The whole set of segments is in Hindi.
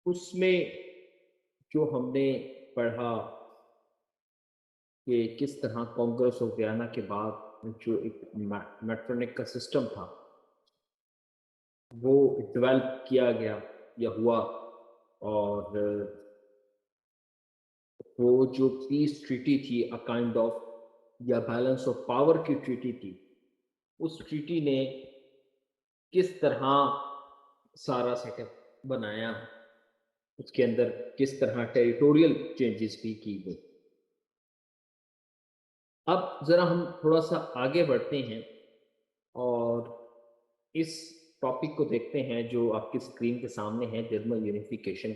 उसमें जो हमने पढ़ा कि किस तरह कांग्रेस ऑफ वियना के बाद जो एक मैट्रोनिक का सिस्टम था, वो डेवलप किया गया या हुआ। और वो जो पीस ट्रीटी थी, अ काइंड ऑफ या बैलेंस ऑफ पावर की ट्रीटी थी, उस ट्रीटी ने किस तरह सारा सेटअप बनाया, उसके अंदर किस तरह टेरिटोरियल चेंजेस भी की गई। अब ज़रा हम थोड़ा-सा आगे बढ़ते हैं और इस टॉपिक को देखते हैं जो आपकी स्क्रीन के सामने है, जर्मन यूनिफिकेशन।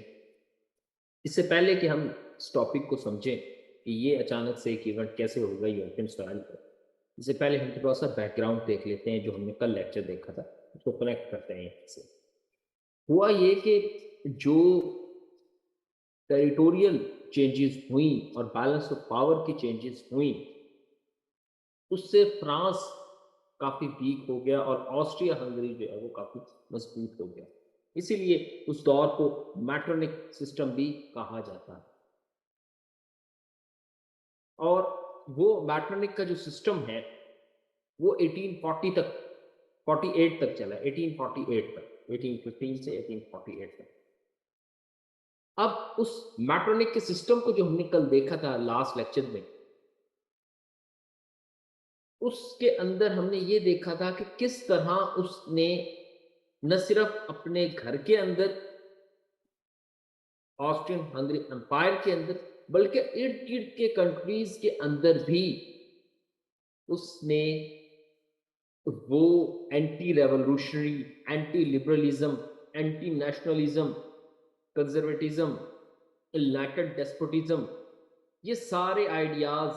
इससे पहले कि हम इस टॉपिक को समझें कि ये अचानक से एक इवेंट कैसे हो गई यूरोपियन स्टाइल पर, इससे पहले हम थोड़ा-सा बैकग्राउंड देख लेते हैं, जो हमने कल लेक्चर देखा था, उसको कनेक्ट करते हैं यहाँ से। हुआ ये कि जो टेरिटोरियल चेंजेस हुई और बैलेंस ऑफ पावर की चेंजेस हुई, उससे फ्रांस काफ़ी वीक हो गया और ऑस्ट्रिया हंगरी जो है वो काफ़ी मजबूत हो गया। इसीलिए उस दौर को मैट्रोनिक सिस्टम भी कहा जाता है। और वो मैट्रोनिक का जो सिस्टम है, वो 1840 तक 48 तक चला, 1848 तक, 1815 से 1848 तक। अब उस मैट्रोनिक के सिस्टम को जो हमने कल देखा था लास्ट लेक्चर में, उसके अंदर हमने ये देखा था कि किस तरह उसने न सिर्फ अपने घर के अंदर, ऑस्ट्रियन हंगरी एम्पायर के अंदर, बल्कि इर्द-गिर्द के कंट्रीज़ के अंदर भी उसने वो anti revolutionary, anti liberalism, anti nationalism, conservatism, enlightened despotism, ये सारे आइडियाज़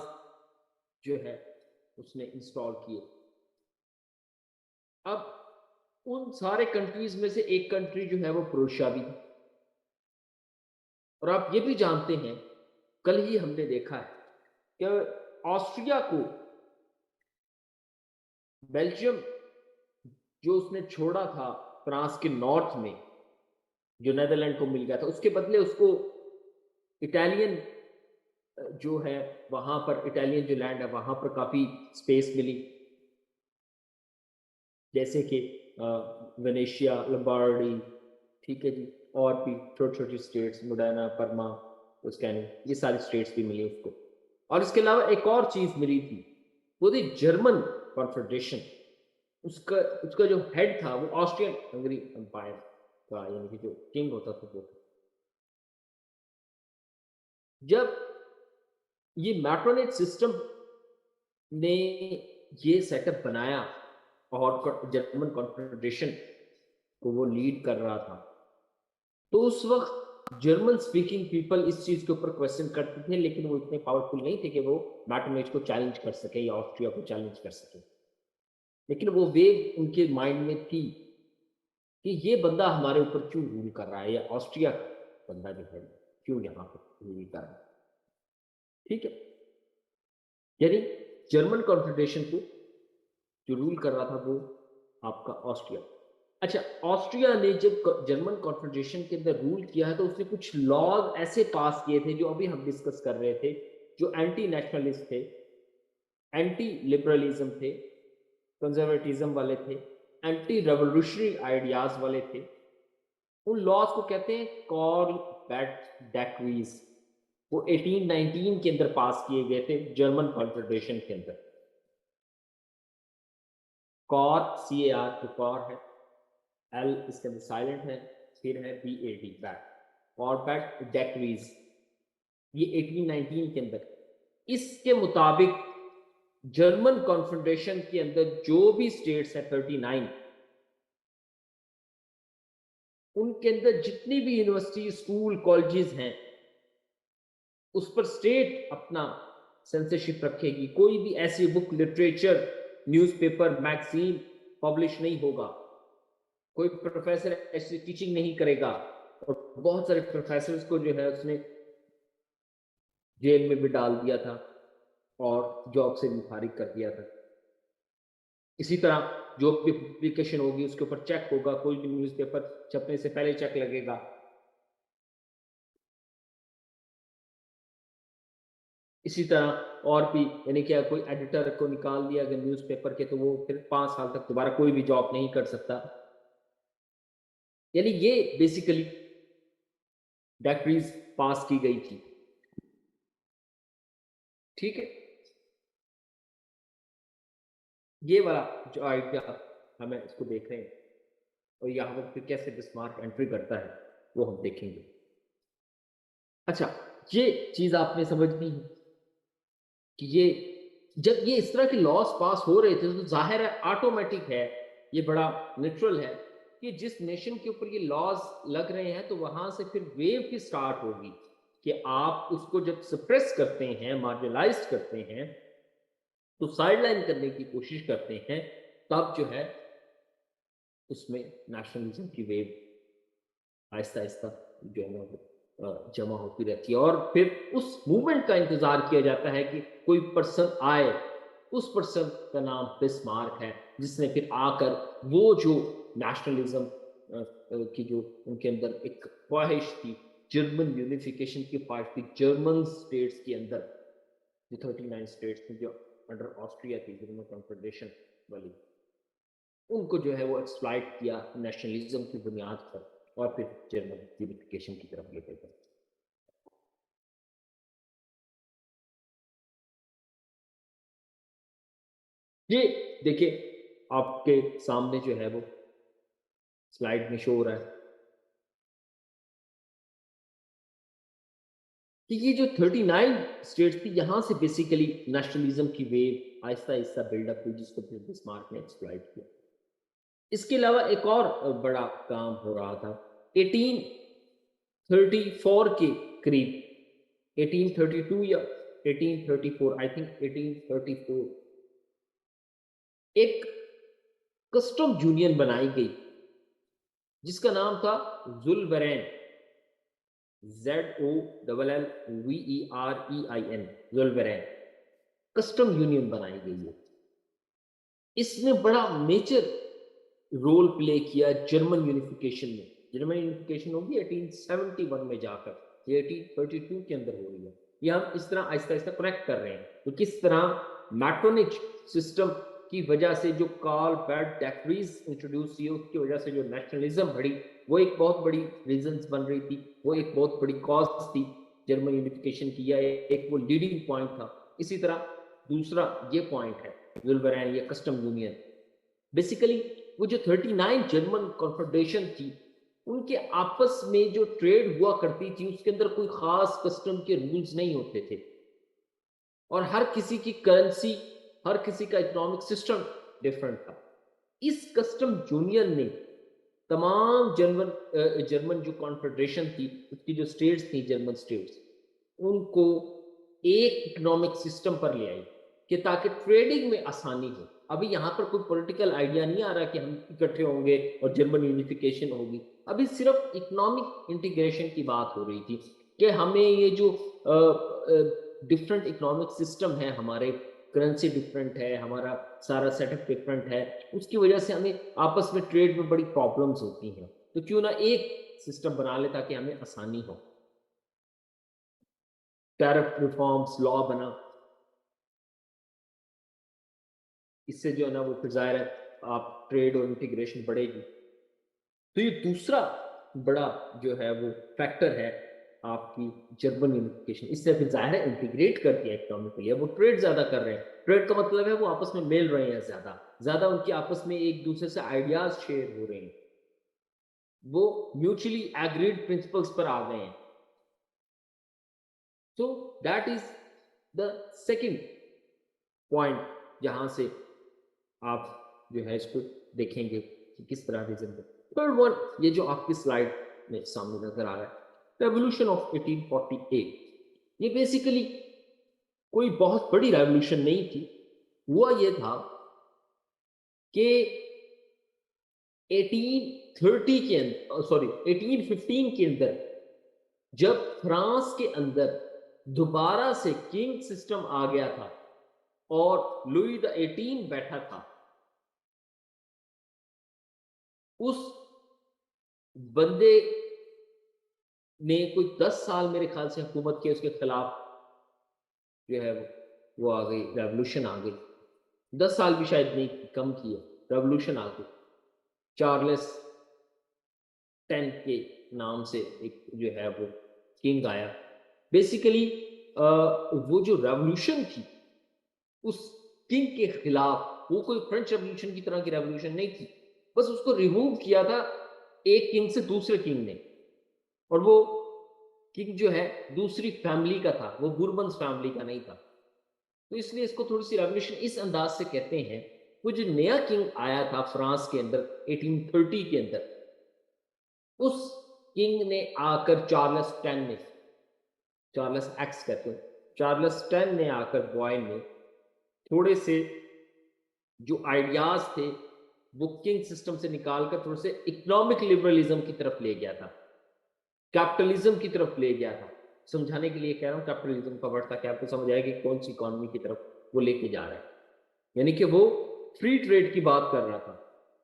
जो है उसने इंस्टॉल किए। अब उन सारे कंट्रीज़ में से एक कंट्री जो है वो प्रोशिया भी थी। और आप ये भी जानते हैं, कल ही हमने देखा है कि ऑस्ट्रिया को बेल्जियम जो उसने छोड़ा था फ्रांस के नॉर्थ में, जो नीदरलैंड को मिल गया था, उसके बदले उसको इटालियन जो है वहाँ पर इटालियन जो लैंड है वहाँ पर काफ़ी स्पेस मिली। जैसे कि वेनेशिया, लम्बार्डी, ठीक है जी, और भी छोटी-छोटी स्टेट्स मोडेना, परमा, टस्कैनी, ये सारी स्टेट्स भी मिली उसको। और इसके अलावा एक और चीज़ मिली थी, वो थी जर्मन कॉन्फेडरेशन। उसका उसका जो हेड था वो ऑस्ट्रियन हंगरी एम्पायर का, यानी कि जो किंग होता था वो था। जब ये मैट्रोनेट सिस्टम ने ये सेटअप बनाया और जर्मन कॉन्फेडरेशन को वो लीड कर रहा था, तो उस वक्त जर्मन स्पीकिंग पीपल इस चीज के ऊपर क्वेश्चन करते थे, लेकिन वो इतने पावरफुल नहीं थे कि वो मैट्रोनेट को चैलेंज कर सके या ऑस्ट्रिया को चैलेंज कर सके। लेकिन वो वेव उनके माइंड में थी कि ये बंदा हमारे ऊपर क्यों रूल कर रहा है, या ऑस्ट्रिया का बंदा जो है क्यों यहाँ पर रूल कर रहा है। ठीक है, यानी जर्मन कॉन्फेडरेशन को जो रूल कर रहा था वो आपका ऑस्ट्रिया। अच्छा, ऑस्ट्रिया ने जब जर्मन कॉन्फेडरेशन के अंदर रूल किया है, तो उसने कुछ लॉज ऐसे पास किए थे जो अभी हम डिस्कस कर रहे थे, जो एंटी नेशनलिस्ट थे, एंटी लिबरलिज्म थे, कंजर्वेटिज्म वाले थे, एंटी रेवोल्यूशनरी आइडियाज वाले थे। उन लॉज को कहते हैं कॉर्ल बैट डेक्रीज। वो 1819 के अंदर पास किए गए थे जर्मन कॉन्फेडरेशन के अंदर। कॉर, सी ए आर जो कॉर है, एल इसके अंदर साइलेंट है, फिर है B A D bad, Carlsbad decrees, ये 1819 के अंदर। इसके मुताबिक जर्मन कॉन्फेडरेशन के अंदर जो भी स्टेट्स है 39, उनके अंदर जितनी भी यूनिवर्सिटी, स्कूल, कॉलेजेस हैं, उस पर स्टेट अपना सेंसरशिप रखेगी। कोई भी ऐसी book, literature, newspaper, magazine publish नहीं होगा। कोई प्रोफेसर ऐसी टीचिंग नहीं करेगा। और बहुत सारे प्रोफेसर्स को जो है उसने जेल में भी डाल दिया था और जॉब से भी फारिग कर दिया था। इसी तरह जो भी पब्लिकेशन होगी उसके ऊपर चेक होगा, कोई भी न्यूज़पेपर छपने से पहले चेक लगेगा। इसी तरह और भी, यानी क्या कोई एडिटर को निकाल दिया अगर न्यूज़पेपर के, तो वो फिर 5 साल तक दोबारा कोई भी जॉब नहीं कर सकता। यानी ये बेसिकली डिक्रीज पास की गई थी। ठीक है, ये वाला जो आइडिया हमें इसको देख रहे हैं, और यहाँ पर फिर कैसे बिस्मार्क एंट्री करता है वो हम देखेंगे। अच्छा, ये चीज आपने समझनी है कि ये जब ये इस तरह के लॉस पास हो रहे थे, तो जाहिर है ऑटोमेटिक है, ये बड़ा नेचुरल है कि जिस नेशन के ऊपर ये लॉज लग रहे हैं, तो वहां से फिर वेव की स्टार्ट होगी कि आप उसको जब सप्रेस करते हैं, मार्जिनलाइज करते हैं, तो साइडलाइन करने की कोशिश करते हैं, तब जो है उसमें नेशनलिज्म की वेव आहिस्ता आहिस्ता जो है ना जमा होती रहती है, और फिर उस मूवमेंट का इंतजार किया जाता है कि कोई पर्सन आए, उस पर्सन का नाम बिस्मार्क है, जिसने फिर आकर वो जो नेशनलिज्म की जो उनके अंदर एक ख्वाहिश थी, जर्मन यूनिफिकेशन की ख्वाहिश थी, जर्मन स्टेट्स के अंदर जो 39 स्टेट्स थी जो अंडर ऑस्ट्रिया थी, जर्मन कॉन्फेडरेशन वाली, उनको जो है वो एक्सप्लॉइट किया नेशनलिज्म की बुनियाद पर, और फिर जर्मन यूनिफिकेशन की तरफ लेकर गए। ये देखिए, आपके सामने जो है वो स्लाइड में शो हो रहा है कि ये जो 39 स्टेट्स थी, यहां से बेसिकली नेशनलिज्म की वेव आहिस्ता आहिस्ता बिल्डअप हुई, जिसको फिर बिस्मार्क ने एक्सप्लॉइट किया। इसके अलावा एक और बड़ा काम हो रहा था 1834 के करीब, 1832 या 1834, आई थिंक 1834, एक कस्टम यूनियन बनाई गई जिसका नाम था जुल्वरैन, ZOLLVEREIN, जुल्वरैन कस्टम यूनियन बनाई गई है। इसने बड़ा मेजर रोल प्ले किया जर्मन यूनिफिकेशन में। जर्मन यूनिफिकेशन होगी 1871 में जाकर, ये 1832 के अंदर हो रही है। ये हम इस तरह आहिस्ता आहिस्ता कनेक्ट कर रहे हैं तो किस तरह मैट्रोनिक सिस्टम की वजह से जो कार्ल बैड डेक्रीज इंट्रोड्यूस किए, उसकी वजह से जो नेशनलिज्म बढ़ी, वो एक बहुत बड़ी रीजंस बन रही थी, वो एक बहुत बड़ी कॉज थी जर्मन यूनिफिकेशन की, या एक वो लीडिंग पॉइंट था। इसी तरह दूसरा ये पॉइंट है विल्बरैन, ये कस्टम यूनियन। बेसिकली वो जो 39 जर्मन कॉन्फेडरेशन थी, उनके आपस में जो ट्रेड हुआ करती थी, उसके अंदर कोई खास कस्टम के रूल्स नहीं होते थे, और हर किसी की करेंसी, हर किसी का इकोनॉमिक सिस्टम डिफरेंट था। इस कस्टम यूनियन ने तमाम जर्मन जो कॉन्फेडरेशन थी, उसकी जो स्टेट्स थी, जर्मन स्टेट्स, उनको एक इकोनॉमिक सिस्टम पर ले आई कि ताकि ट्रेडिंग में आसानी हो। अभी यहाँ पर कोई पॉलिटिकल आइडिया नहीं आ रहा कि हम इकट्ठे होंगे और जर्मन यूनिफिकेशन होगी। अभी सिर्फ इकोनॉमिक इंटीग्रेशन की बात हो रही थी कि हमें ये जो डिफरेंट इकोनॉमिक सिस्टम है, हमारे करेंसी डिफरेंट है, हमारा सारा सेटअप डिफरेंट है, उसकी वजह से हमें आपस में ट्रेड में बड़ी प्रॉब्लम्स होती हैं, तो क्यों ना एक सिस्टम बना ले ताकि हमें आसानी हो। टैरिफ रिफॉर्म्स लॉ बना, इससे जो है ना वो फिर जाहिर है आप ट्रेड और इंटीग्रेशन बढ़ेगी। तो ये दूसरा बड़ा जो है वो फैक्टर है आपकी जर्मन यूनिफिकेशन। इससे फिर जाहिर है इंटीग्रेट कर दिया इकोनॉमिकली, वो ट्रेड ज्यादा कर रहे हैं। ट्रेड का मतलब है वो आपस में मिल रहे हैं, ज्यादा ज्यादा उनकी आपस में एक दूसरे से आइडियाज शेयर हो रहे हैं, वो म्यूचुअली एग्रीड प्रिंसिपल्स पर आ गए हैं। So that is the second point, जहां से आप जो है इसको देखेंगे कि किस तरह रीजन। थर्ड वन, ये जो आपकी स्लाइड में सामने नजर आ रहा है, रेवोल्यूशन ऑफ 1848, ये बेसिकली कोई बहुत बड़ी रेवोल्यूशन नहीं थी। हुआ ये था कि 1830 के अंदर, सॉरी 1815 के अंदर, जब फ्रांस के अंदर दोबारा से किंग सिस्टम आ गया था और लुई द 18 बैठा था, उस बंदे ने कोई 10 साल मेरे ख्याल से हुकूमत की उसके खिलाफ, जो है वो आ गई, रेवोल्यूशन आ गई। 10 साल भी शायद नहीं, कम की है, रेवोल्यूशन आ गई। चार्ल्स 10 के नाम से एक जो है वो किंग आया। बेसिकली वो जो रेवोल्यूशन थी उस किंग के खिलाफ, वो कोई फ्रेंच रेवोल्यूशन की तरह की रेवोल्यूशन नहीं थी, बस उसको रिमूव किया था एक किंग से दूसरे किंग ने। और वो किंग जो है दूसरी फैमिली का था, वो बुरबन्स फैमिली का नहीं था। तो इसलिए इसको थोड़ी सी रेवोल्यूशन इस अंदाज से कहते हैं। वो जो नया किंग आया था फ्रांस के अंदर 1830 के अंदर, उस किंग ने आकर चार्ल्स 10 ने, चार्ल्स एक्स कहते हैं, चार्ल्स 10 ने आकर बॉय ने थोड़े से जो आइडियाज थे वो किंग सिस्टम से निकालकर थोड़े से इकोनॉमिक लिबरलिज्म की तरफ ले गया था, कैपिटलिज्म की तरफ ले गया था। समझाने के लिए कह रहा हूँ, कैपिटलिज्म का वर्ड था कि आपको समझ आएगा कि कौन सी इकोनॉमी की तरफ वो लेके जा रहा है। यानी कि वो फ्री ट्रेड की बात कर रहा था,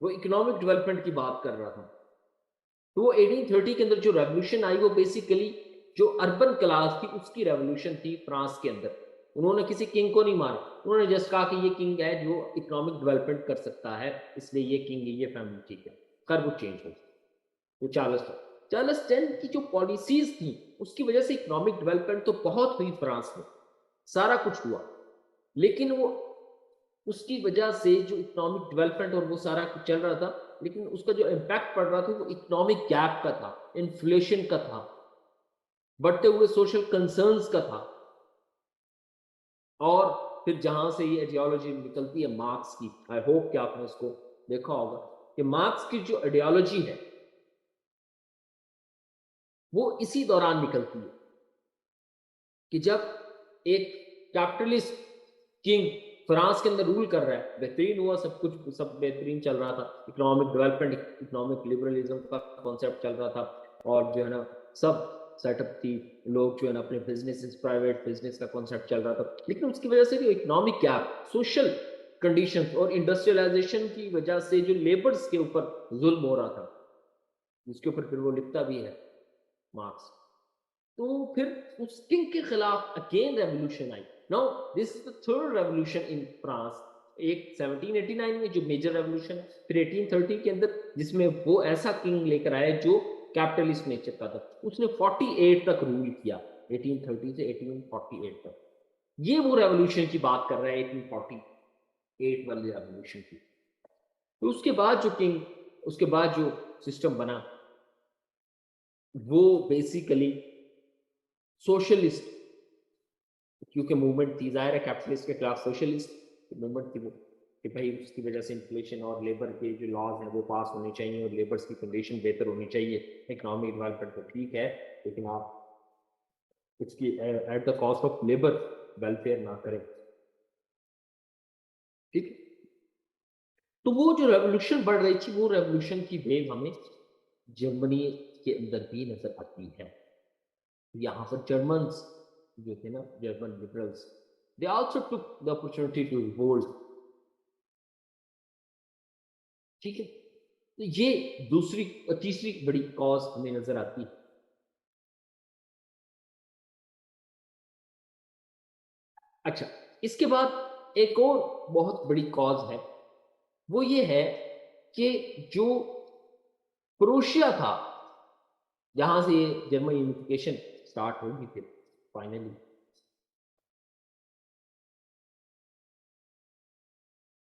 वो इकोनॉमिक डेवलपमेंट की बात कर रहा था। तो वो 1830 के अंदर जो रेवोल्यूशन आई वो बेसिकली जो अर्बन क्लास थी उसकी रेवोल्यूशन थी फ्रांस के अंदर। उन्होंने किसी किंग को नहीं मारा, उन्होंने जस्ट कहा कि ये किंग है जो इकोनॉमिक डेवलपमेंट कर सकता है, इसलिए ये किंग है, ये फैमिली ठीक है, कर वो चेंज हो। वो चार्ल्स 10 की जो पॉलिसीज थी उसकी वजह से इकोनॉमिक डेवलपमेंट तो बहुत हुई फ्रांस में, सारा कुछ हुआ, लेकिन वो उसकी वजह से जो इकोनॉमिक डेवलपमेंट और वो सारा कुछ चल रहा था, लेकिन उसका जो इम्पैक्ट पड़ रहा था वो इकोनॉमिक गैप का था, इन्फ्लेशन का था, बढ़ते हुए सोशल कंसर्न्स का था। और फिर जहां से ये आइडियोलॉजी निकलती है मार्क्स की, आई होप कि आपने उसको देखा होगा कि मार्क्स की जो आइडियोलॉजी है वो इसी दौरान निकलती है कि जब एक कैपिटलिस्ट किंग फ्रांस के अंदर रूल कर रहा है, बेहतरीन हुआ, सब कुछ सब बेहतरीन चल रहा था, इकोनॉमिक डेवलपमेंट, इकोनॉमिक लिबरलिज्म का कॉन्सेप्ट चल रहा था, और जो है ना सब सेटअप थी, लोग जो है ना अपने बिजनेस, प्राइवेट बिजनेस का कॉन्सेप्ट चल रहा था। लेकिन उसकी वजह से जो इकोनॉमिक गैप, सोशल कंडीशंस और इंडस्ट्रियलाइजेशन की वजह से जो लेबर्स के ऊपर जुल्म हो रहा था, जिसके ऊपर फिर वो लिखता भी है मार्क्स। तो फिर उस किंग के खिलाफ again revolution I. Now this is the third revolution in France. एक 1789 में जो मेजर रेवोल्यूशन है, फिर 1830 के अंदर जिसमें वो ऐसा किंग लेकर आया जो कैपिटलिस्ट नेचर का था। उसने 48 तक रूल किया, 1830 से 1848 तक। ये वो रेवोल्यूशन की बात कर रहा है, 1848 वाली रेवोल्यूशन की। तो उसके बाद जो किंग, उसके बाद जो सिस्टम बना वो बेसिकली सोशलिस्ट, क्योंकि मूवमेंट थी, जाहिर है कैपिटलिस्ट के खिलाफ सोशलिस्ट मूवमेंट थी वो, कि भाई उसकी वजह से इन्फ्लेशन और लेबर के जो लॉज हैं वो पास होने चाहिए और लेबर्स की कंडीशन बेहतर होनी चाहिए। इकोनॉमिक डेवलपमेंट तो ठीक है, लेकिन आप इसकी at the cost of labour welfare ना करें, ठीक है। तो वो जो रेवोल्यूशन बढ़ रही थी, वो रेवोल्यूशन की वेव हमें जर्मनी के अंदर भी नजर आती है। यहाँ पर जर्मन्स जो थे ना, German liberals, they also took the opportunity to revolt, ठीक है। तो ये दूसरी, तीसरी बड़ी कॉज हमें नजर आती है। अच्छा, इसके बाद एक और बहुत बड़ी कॉज है, वो ये है कि जो क्रोशिया था, जहां से ये जर्मन यूनिफिकेशन स्टार्ट होगी फिर फाइनली,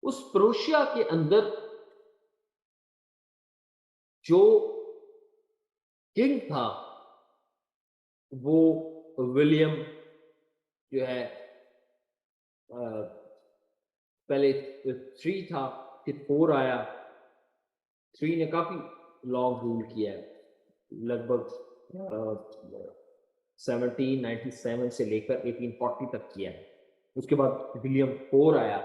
उस प्रोशिया के अंदर जो किंग था वो विलियम जो है, पहले 3 था, फिर 4 आया। 3 ने काफी लॉन्ग रूल किया है, लगभग 1797 से लेकर 1840 तक किया है। उसके बाद विलियम 4 आया,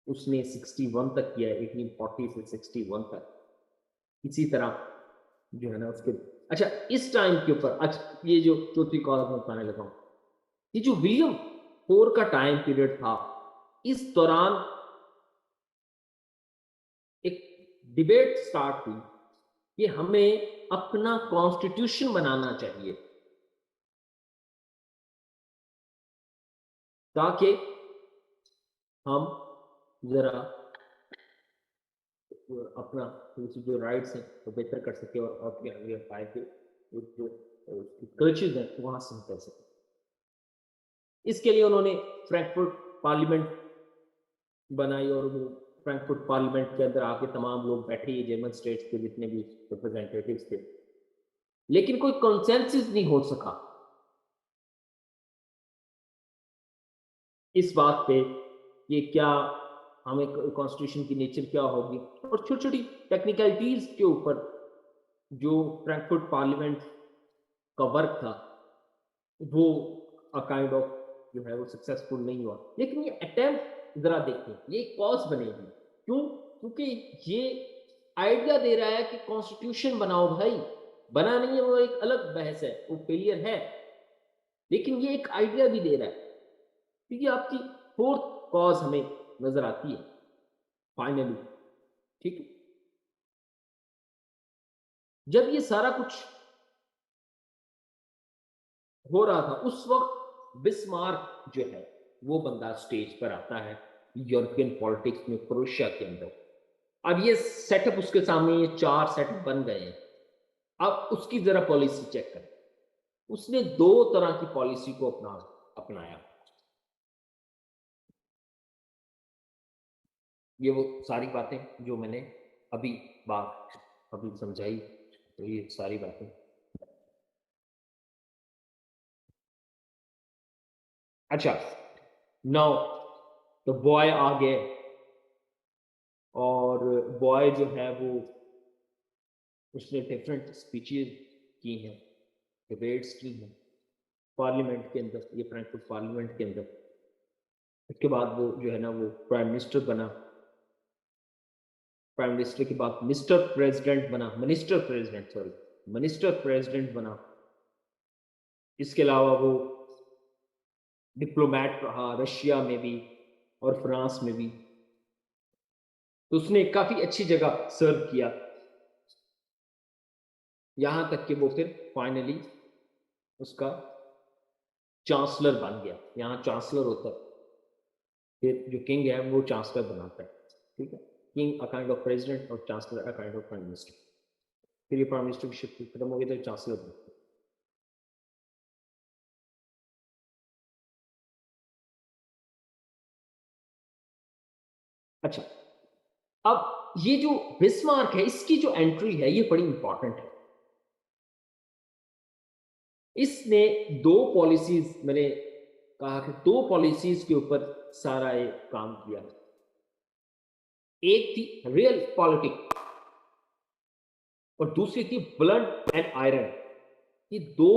उसने 61 तक किया है, 1840 से 61 तक। इसी तरह जो है ना उसके, अच्छा इस टाइम के ऊपर, अच्छा ये जो चौथी कॉलम में बताने लगा हूं, ये जो विलियम 4 का टाइम पीरियड था, इस दौरान एक डिबेट स्टार्ट हुई कि हमें अपना कॉन्स्टिट्यूशन बनाना चाहिए। ताकि हम जरा अपना जो राइट्स हैं वो बेहतर कर सके और आपके आगे पाए के जो कल्चर्स हैं वहाँ से निकल सके। इसके लिए उन्होंने फ्रैंकफर्ट पार्लियामेंट बनाई और वो फ्रैंकफर्ट पार्लियामेंट के अंदर आके तमाम लोग बैठे, ये जर्मन स्टेट्स के जितने भी रिप्रेजेंटेटिव्स थे, लेकिन कोई कंसेंसस नहीं हो सका इस बात पे कि क्या हमें कॉन्स्टिट्यूशन की नेचर क्या होगी, और छोटी छोटी टेक्निकलिटीज के ऊपर जो फ्रैंकफर्ट पार्लियामेंट का वर्क था वो काइंड ऑफ जो है वो सक्सेसफुल नहीं हुआ। लेकिन ये अटेम्प्ट जरा देखें, ये कॉज बनेगी क्यों? क्योंकि ये आइडिया दे रहा है कि कॉन्स्टिट्यूशन बनाओ भाई, बना नहीं है वो एक अलग बहस है, वो फेलियर है, लेकिन ये एक आइडिया भी दे रहा है। क्योंकि आपकी फोर्थ कॉज हमें नजर आती है फाइनली, ठीक है? जब ये सारा कुछ हो रहा था उस वक्त बिस्मार्क जो है वो बंदा स्टेज पर आता है यूरोपियन पॉलिटिक्स में, क्रोएशिया के अंदर। अब ये सेटअप उसके सामने, ये 4 सेटअप बन गए हैं। अब उसकी जरा पॉलिसी चेक करें। उसने 2 तरह की पॉलिसी को अपनाया। ये वो सारी बातें जो मैंने अभी अभी समझाई, तो ये सारी बातें। अच्छा, नाउ तो बॉय आ गए, और बॉय जो है वो उसने डिफरेंट स्पीचेस की हैं, डिबेट्स की हैं पार्लियामेंट के अंदर, ये फ्रैंकफर्ट पार्लियामेंट के अंदर। उसके बाद वो जो है ना वो प्राइम मिनिस्टर बना। प्राइम मिनिस्टर के बाद मिस्टर प्रेसिडेंट बना, minister president, sorry, minister president बना। इसके अलावा वो डिप्लोमेट रहा रशिया में भी और फ्रांस में भी, तो उसने काफी अच्छी जगह सर्व किया, यहां तक कि वो फिर फाइनली उसका चांसलर बन गया। यहाँ चांसलर होता है, फिर जो किंग है वो चांसलर बनाता है, ठीक है? King a kind of president और chancellor a kind of prime minister. फिर ये प्राइम मिनिस्टर की शिफ्ट खत्म हो गई तो चांसलर बनता है। अच्छा, अब ये जो बिस्मार्क है इसकी जो एंट्री है ये बड़ी इंपॉर्टेंट है। इसने 2 पॉलिसीज, मैंने कहा कि 2 पॉलिसीज के ऊपर सारा ये काम किया। एक थी रियल पॉलिटिक्स और दूसरी थी ब्लड एंड आयरन। ये 2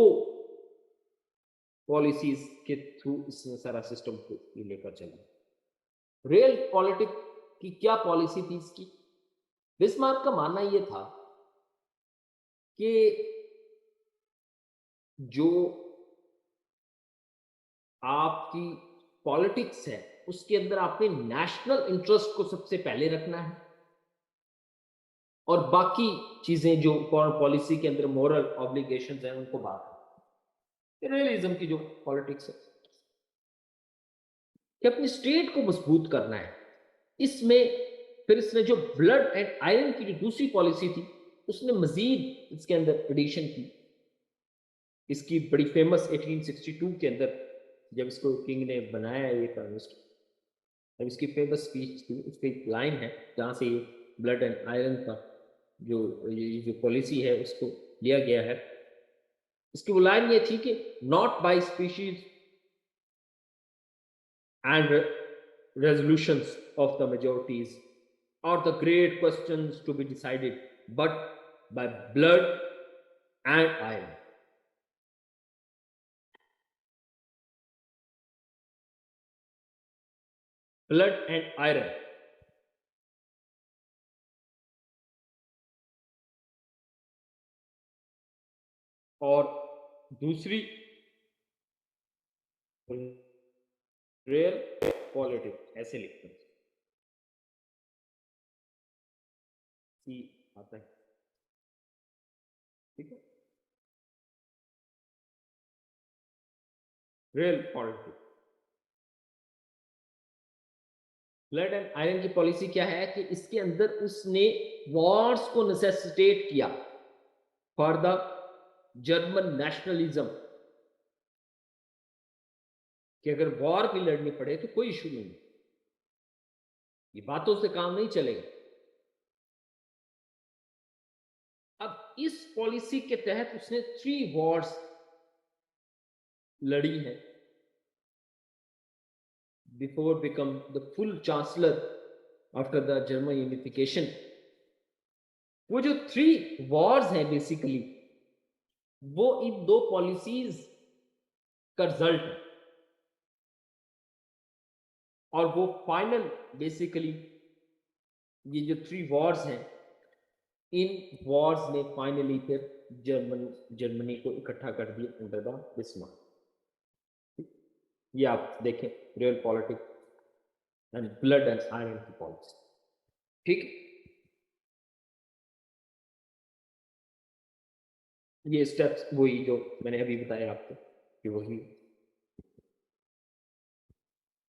पॉलिसीज के थ्रू इसने सारा सिस्टम को ये लेकर चला। रियल पॉलिटिक्स की क्या पॉलिसी थी इसकी? बिस्मार्क का मानना ये था कि जो आपकी पॉलिटिक्स है उसके अंदर आपने नेशनल इंटरेस्ट को सबसे पहले रखना है, और बाकी चीजें जो फॉरेन पॉलिसी के अंदर मोरल ऑब्लिगेशंस हैं उनको बाद में। रियलिज्म की जो पॉलिटिक्स है कि अपनी स्टेट को मजबूत करना है, इसमें फिर इसने जो ब्लड एंड आयरन की जो दूसरी पॉलिसी थी उसने मजीद इसके अंदर एडिशन की। इसकी बड़ी फेमस 1862 के अंदर जब इसको किंग ने बनाया ये प्राइम मिनिस्टर, तब इसकी फेमस स्पीच थी, उसकी एक लाइन है जहाँ से ये ब्लड एंड आयरन का जो पॉलिसी है उसको लिया गया है। इसकी वो लाइन ये थी कि not by speeches and resolutions of the majorities or the great questions to be decided, but by blood and iron. Blood and iron. और दूसरी रियल पॉलिटिक्स, ऐसे लिखते हैं, सी आता है, ठीक है? Real politics. Blood and iron की पॉलिसी क्या है कि इसके अंदर उसने वॉर्स को नेसेसिटेट किया फॉर द जर्मन नेशनलिज्म, कि अगर वॉर भी लड़नी पड़े तो कोई इशू नहीं, ये बातों से काम नहीं चलेगा। अब इस पॉलिसी के तहत उसने 3 वॉर्स लड़ी है before become the full chancellor after the German unification. वो जो 3 वॉर्स हैं बेसिकली वो इन 2 पॉलिसीज का रिजल्ट है, और वो फाइनल बेसिकली ये जो 3 वॉर्स हैं, इन वॉर्स ने फाइनली फिर जर्मनी को इकट्ठा कर दिया अंडर द बिस्मार्क। ये आप देखें, real politics and blood and iron की पॉलिसी। ठीक, ये स्टेप्स वही जो मैंने अभी बताया आपको कि वही।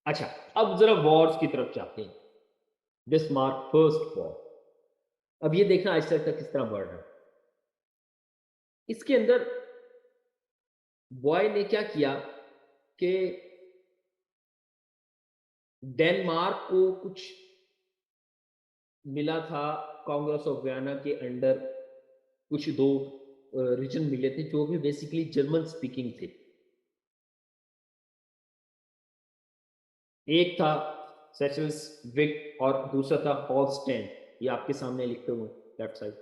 अच्छा, अब जरा वॉर्स की तरफ जाते हैं। बिस्मार्क फर्स्ट वॉर, अब ये देखना आहिस्ता आहिस्ता किस तरह बढ़ रहा है। इसके अंदर बॉय ने क्या किया कि डेनमार्क को कुछ मिला था कांग्रेस ऑफ वियना के अंडर, कुछ 2 रीजन मिले थे जो भी बेसिकली जर्मन स्पीकिंग थे। एक था सेशल्स विक और दूसरा था हॉलस्टेन, ये आपके सामने लिखते हुए लेफ्ट साइड।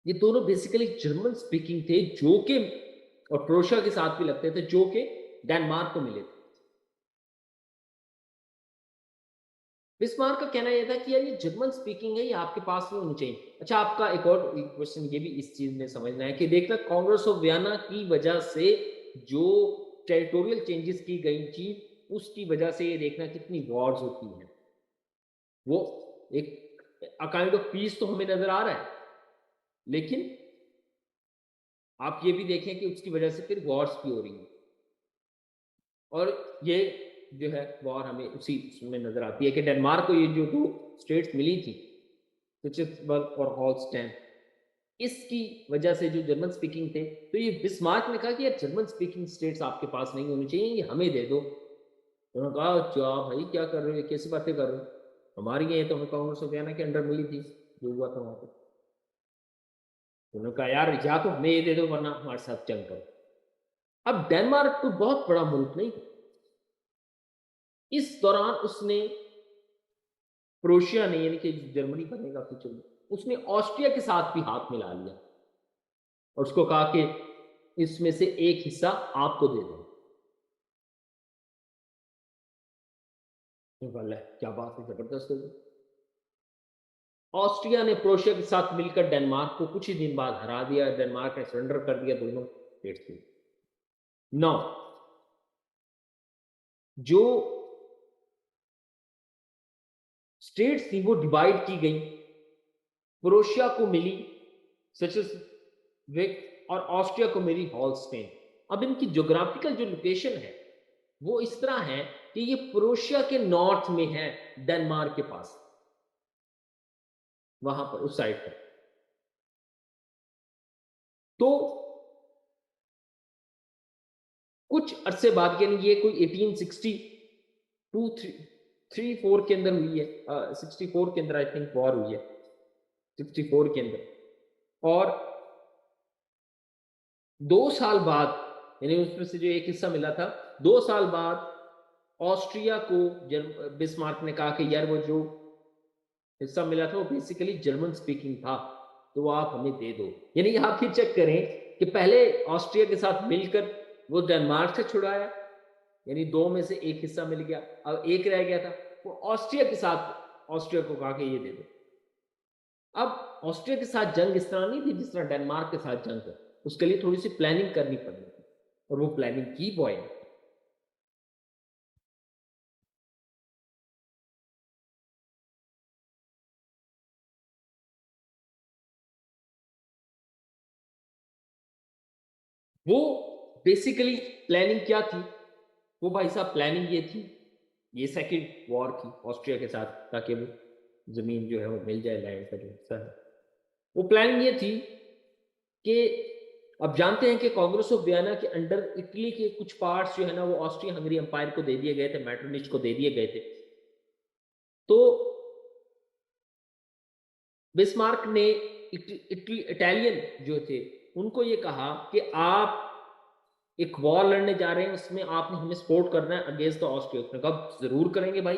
ये दोनों बेसिकली जर्मन स्पीकिंग थे जो कि, और प्रोशिया के साथ भी लगते थे, जो कि डेनमार्क को मिले थे। बिस्मार्क का कहना यह था कि यार ये जर्मन स्पीकिंग है, ये आपके पास में होनी चाहिए। अच्छा, आपका एक और क्वेश्चन ये भी इस चीज में समझना है कि देखना कांग्रेस ऑफ वियना की वजह से जो टेरिटोरियल चेंजेस की गई थी उसकी वजह से ये देखना कितनी वॉर्स होती हैं। वो एक काइंड ऑफ पीस तो हमें नजर आ रहा है, लेकिन आप ये भी देखें कि उसकी वजह से फिर वॉर्स भी हो रही हैं, और ये जो है वॉर हमें उसी में नजर आती है कि डेनमार्क को ये जो 2 स्टेट्स मिली थी, पिट्सबर्ग और हॉलस्टाइन, इसकी वजह से जो जर्मन स्पीकिंग थे, तो ये बिस्मार्क ने कहा कि यार जर्मन स्पीकिंग स्टेट्स आपके पास नहीं होनी चाहिए, ये हमें दे दो। उन्होंने कहा क्या भाई क्या कर रहे हो, कैसी बातें कर रहे हो, हमारी ये तो हमें कांग्रेस ऑफ वियना के अंडर मिली थी जो हुआ था वहां पर। उन्होंने कहा यार या तो हमें ये दे दो वरना हमारे साथ जंग करो। अब डेनमार्क तो बहुत बड़ा मुल्क नहीं, इस दौरान उसने प्रोशिया ने, यानी कि जर्मनी बनेगा फ्यूचर में, उसने ऑस्ट्रिया के साथ भी हाथ मिला लिया और उसको कहा कि इसमें से एक हिस्सा आपको दे दो। क्या बात है, जबरदस्त होगी। ऑस्ट्रिया ने प्रोशिया के साथ मिलकर डेनमार्क को कुछ ही दिन बाद हरा दिया, डेनमार्क ने सरेंडर कर दिया दोनों स्टेट्स को। नौ जो स्टेट्स थी वो डिवाइड की गई, प्रोशिया को मिली विक और ऑस्ट्रिया को मिली हॉलस्टेन। अब इनकी ज्योग्राफिकल जो लोकेशन है वो इस तरह है कि ये प्रोशिया के नॉर्थ में है, डेनमार्क के पास, वहां पर उस साइड पर। तो कुछ अरसे बाद, यानी ये कोई 1862 3 4 के अंदर हुई है, 64 के अंदर आई थिंक वॉर हुई है, 64 के अंदर। और 2 साल बाद, यानी उसमें से जो एक हिस्सा मिला था, 2 साल बाद ऑस्ट्रिया को बिस्मार्क ने कहा कि यार वो जो हिस्सा मिला था वो बेसिकली जर्मन स्पीकिंग था, तो वो आप हमें दे दो। यानी आप ये चेक करें कि पहले ऑस्ट्रिया के साथ मिलकर वो डेनमार्क से छुड़ाया, यानी 2 में से एक हिस्सा मिल गया, अब एक रह गया था, वो ऑस्ट्रिया के साथ ऑस्ट्रिया को कहा कि ये दे दो। अब ऑस्ट्रिया के साथ जंग इस तरह नहीं थी जिस तरह डेनमार्क के साथ जंग है, उसके लिए थोड़ी सी प्लानिंग करनी पड़ी थी, और वो प्लानिंग की बॉय ने। वो बेसिकली प्लानिंग क्या थी, वो भाई साहब प्लानिंग ये थी ये सेकंड वॉर की ऑस्ट्रिया के साथ, ताकि वो जमीन जो है वो मिल जाए, लैंड का जो हिस्सा है। वो प्लानिंग ये थी कि अब जानते हैं कि कांग्रेस ऑफ वियना के अंडर इटली के कुछ पार्ट्स जो है ना वो ऑस्ट्रिया हंगरी एम्पायर को दे दिए गए थे, मैटरनिच को दे दिए गए थे। तो बिस्मार्क ने इटालियन जो थे उनको ये कहा कि आप एक वॉर लड़ने जा रहे हैं, उसमें आपने हमें सपोर्ट करना है अगेंस्ट द ऑस्ट्रिया। उसने कहा जरूर करेंगे भाई।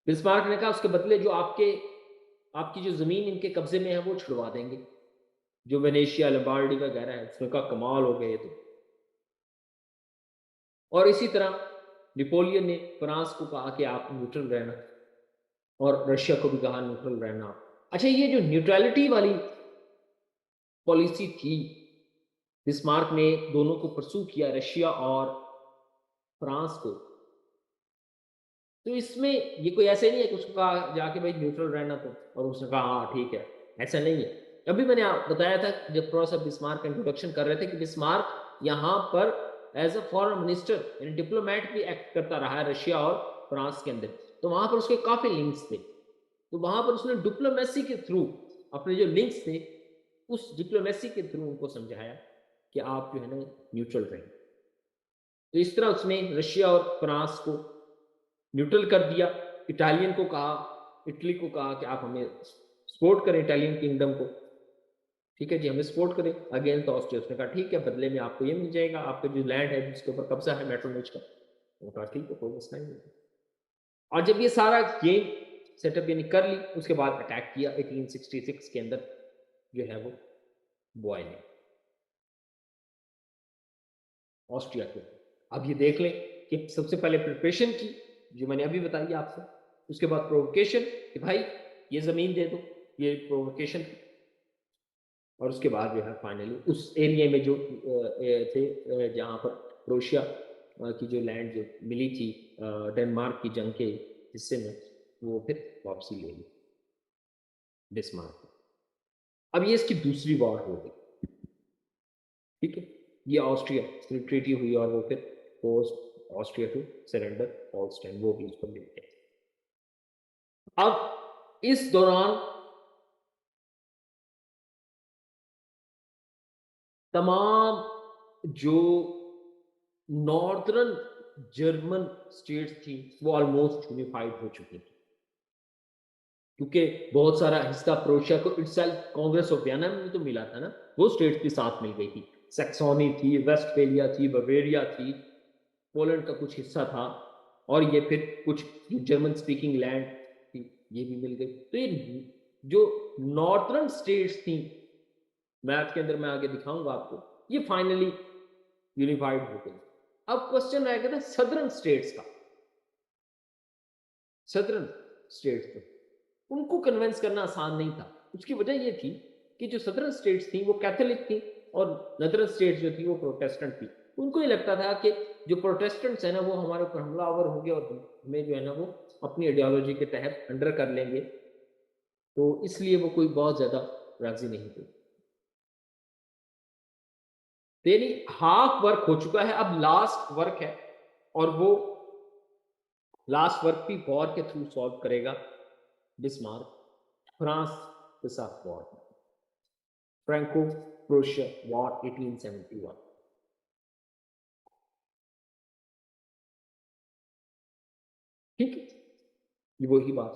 बिस्मार्क ने कहा उसके बदले जो आपकी जो जमीन इनके कब्जे में है वो छुड़वा देंगे, जो वेनेशिया लंबार्डी वगैरह है। उसने कहा कमाल हो गए तो। और इसी तरह नेपोलियन ने फ्रांस को कहा कि आप न्यूट्रल रहना, और रशिया को भी कहा न्यूट्रल रहना। अच्छा, ये जो न्यूट्रलिटी वाली पॉलिसी थी, बिस्मार्क ने दोनों को परसू किया, रशिया और फ्रांस को। तो इसमें ये कोई ऐसे नहीं है कि उसको कहा जाके भाई न्यूट्रल रहना तो, और उसने कहा हाँ ठीक है, ऐसा नहीं है। अभी मैंने बताया था जब थोड़ा सा बिस्मार्क का इंट्रोडक्शन कर रहे थे कि बिस्मार्क यहाँ पर एज अ फॉरेन मिनिस्टर यानी डिप्लोमेट भी एक्ट करता रहा है रशिया और फ्रांस के अंदर। तो वहां पर उसके काफी लिंक्स थे। तो वहां पर उसने डिप्लोमेसी के थ्रू अपने जो लिंक्स थे, उस डिप्लोमेसी के थ्रू उनको समझाया कि आप जो है ना न्यूट्रल रहें। तो इस तरह उसने रशिया और फ्रांस को न्यूट्रल कर दिया। इटालियन को कहा, इटली को कहा कि आप हमें सपोर्ट करें, इटालियन किंगडम को, ठीक है जी हमें सपोर्ट करें अगेंस्ट ऑस्ट्रिया। उसने कहा ठीक है, बदले में आपको ये मिल जाएगा, आपका जो लैंड है जिसके ऊपर कब्जा है मेट्रोनिच का। उन्होंने कहा ठीक है, कोई मसला नहीं। और जब ये सारा गेम सेटअप यानी कर ली, उसके बाद अटैक किया 1866 के अंदर जो है वो बॉय ने ऑस्ट्रिया के। अब ये देख लें कि सबसे पहले प्रिपरेशन की, जो मैंने अभी बताई आपको, उसके बाद प्रोवोकेशन कि भाई ये जमीन दे दो, ये प्रोवोकेशन। और उसके बाद जो है फाइनली उस एरिया में जो थे जहाँ पर क्रोएशिया की जो लैंड जो मिली थी डेनमार्क की जंग के हिस्से में, वो फिर वापसी ले ली बिस्मार्क। अब ये इसकी दूसरी वॉर हो गई, ठीक है। ये ऑस्ट्रिया ट्रीटी हुई और वो फिर पोस्ट ऑस्ट्रिया टू सरेंडर हॉलस्टाइन, वो भी उसको मिल गया। अब इस दौरान तमाम जो नॉर्दर्न जर्मन स्टेट्स थी वो ऑलमोस्ट यूनिफाइड हो चुकी थी, क्योंकि बहुत सारा हिस्सा प्रोशिया को इटसेल्फ कांग्रेस ऑफ वियना में तो मिला था ना, वो स्टेट्स भी साथ मिल गई थी। सैक्सोनी थी, वेस्टफेलिया थी, बवेरिया थी, पोलैंड का कुछ हिस्सा था, और ये फिर कुछ जर्मन स्पीकिंग लैंड थी, ये भी मिल गई। तो ये जो नॉर्दर्न स्टेट्स थी, मैप के अंदर मैं आगे दिखाऊंगा आपको, ये फाइनली यूनिफाइड हो गई। अब क्वेश्चन रह गया था सदर्न स्टेट्स का। सदर्न स्टेट्स थे, उनको कन्विंस करना आसान नहीं था। उसकी वजह ये थी कि जो सदर्न स्टेट्स थी वो कैथोलिक थी, और नदर्न स्टेट्स जो थी वो प्रोटेस्टेंट थी। उनको ये लगता था कि जो प्रोटेस्टेंट्स है ना वो हमारे ऊपर हमलावर होंगे और हमें जो है ना वो अपनी आइडियोलॉजी के तहत अंडर कर लेंगे, तो इसलिए वो कोई बहुत ज्यादा राजी नहीं थे। यानी हाफ वर्क हो चुका है, अब लास्ट वर्क है, और वो लास्ट वर्क भी वॉर के थ्रू सॉल्व करेगा बिस्मार्क। फ्रांस के साथ वॉर, फ्रैंको प्रोशिया वॉर 1871। ठीक है, ये वही बात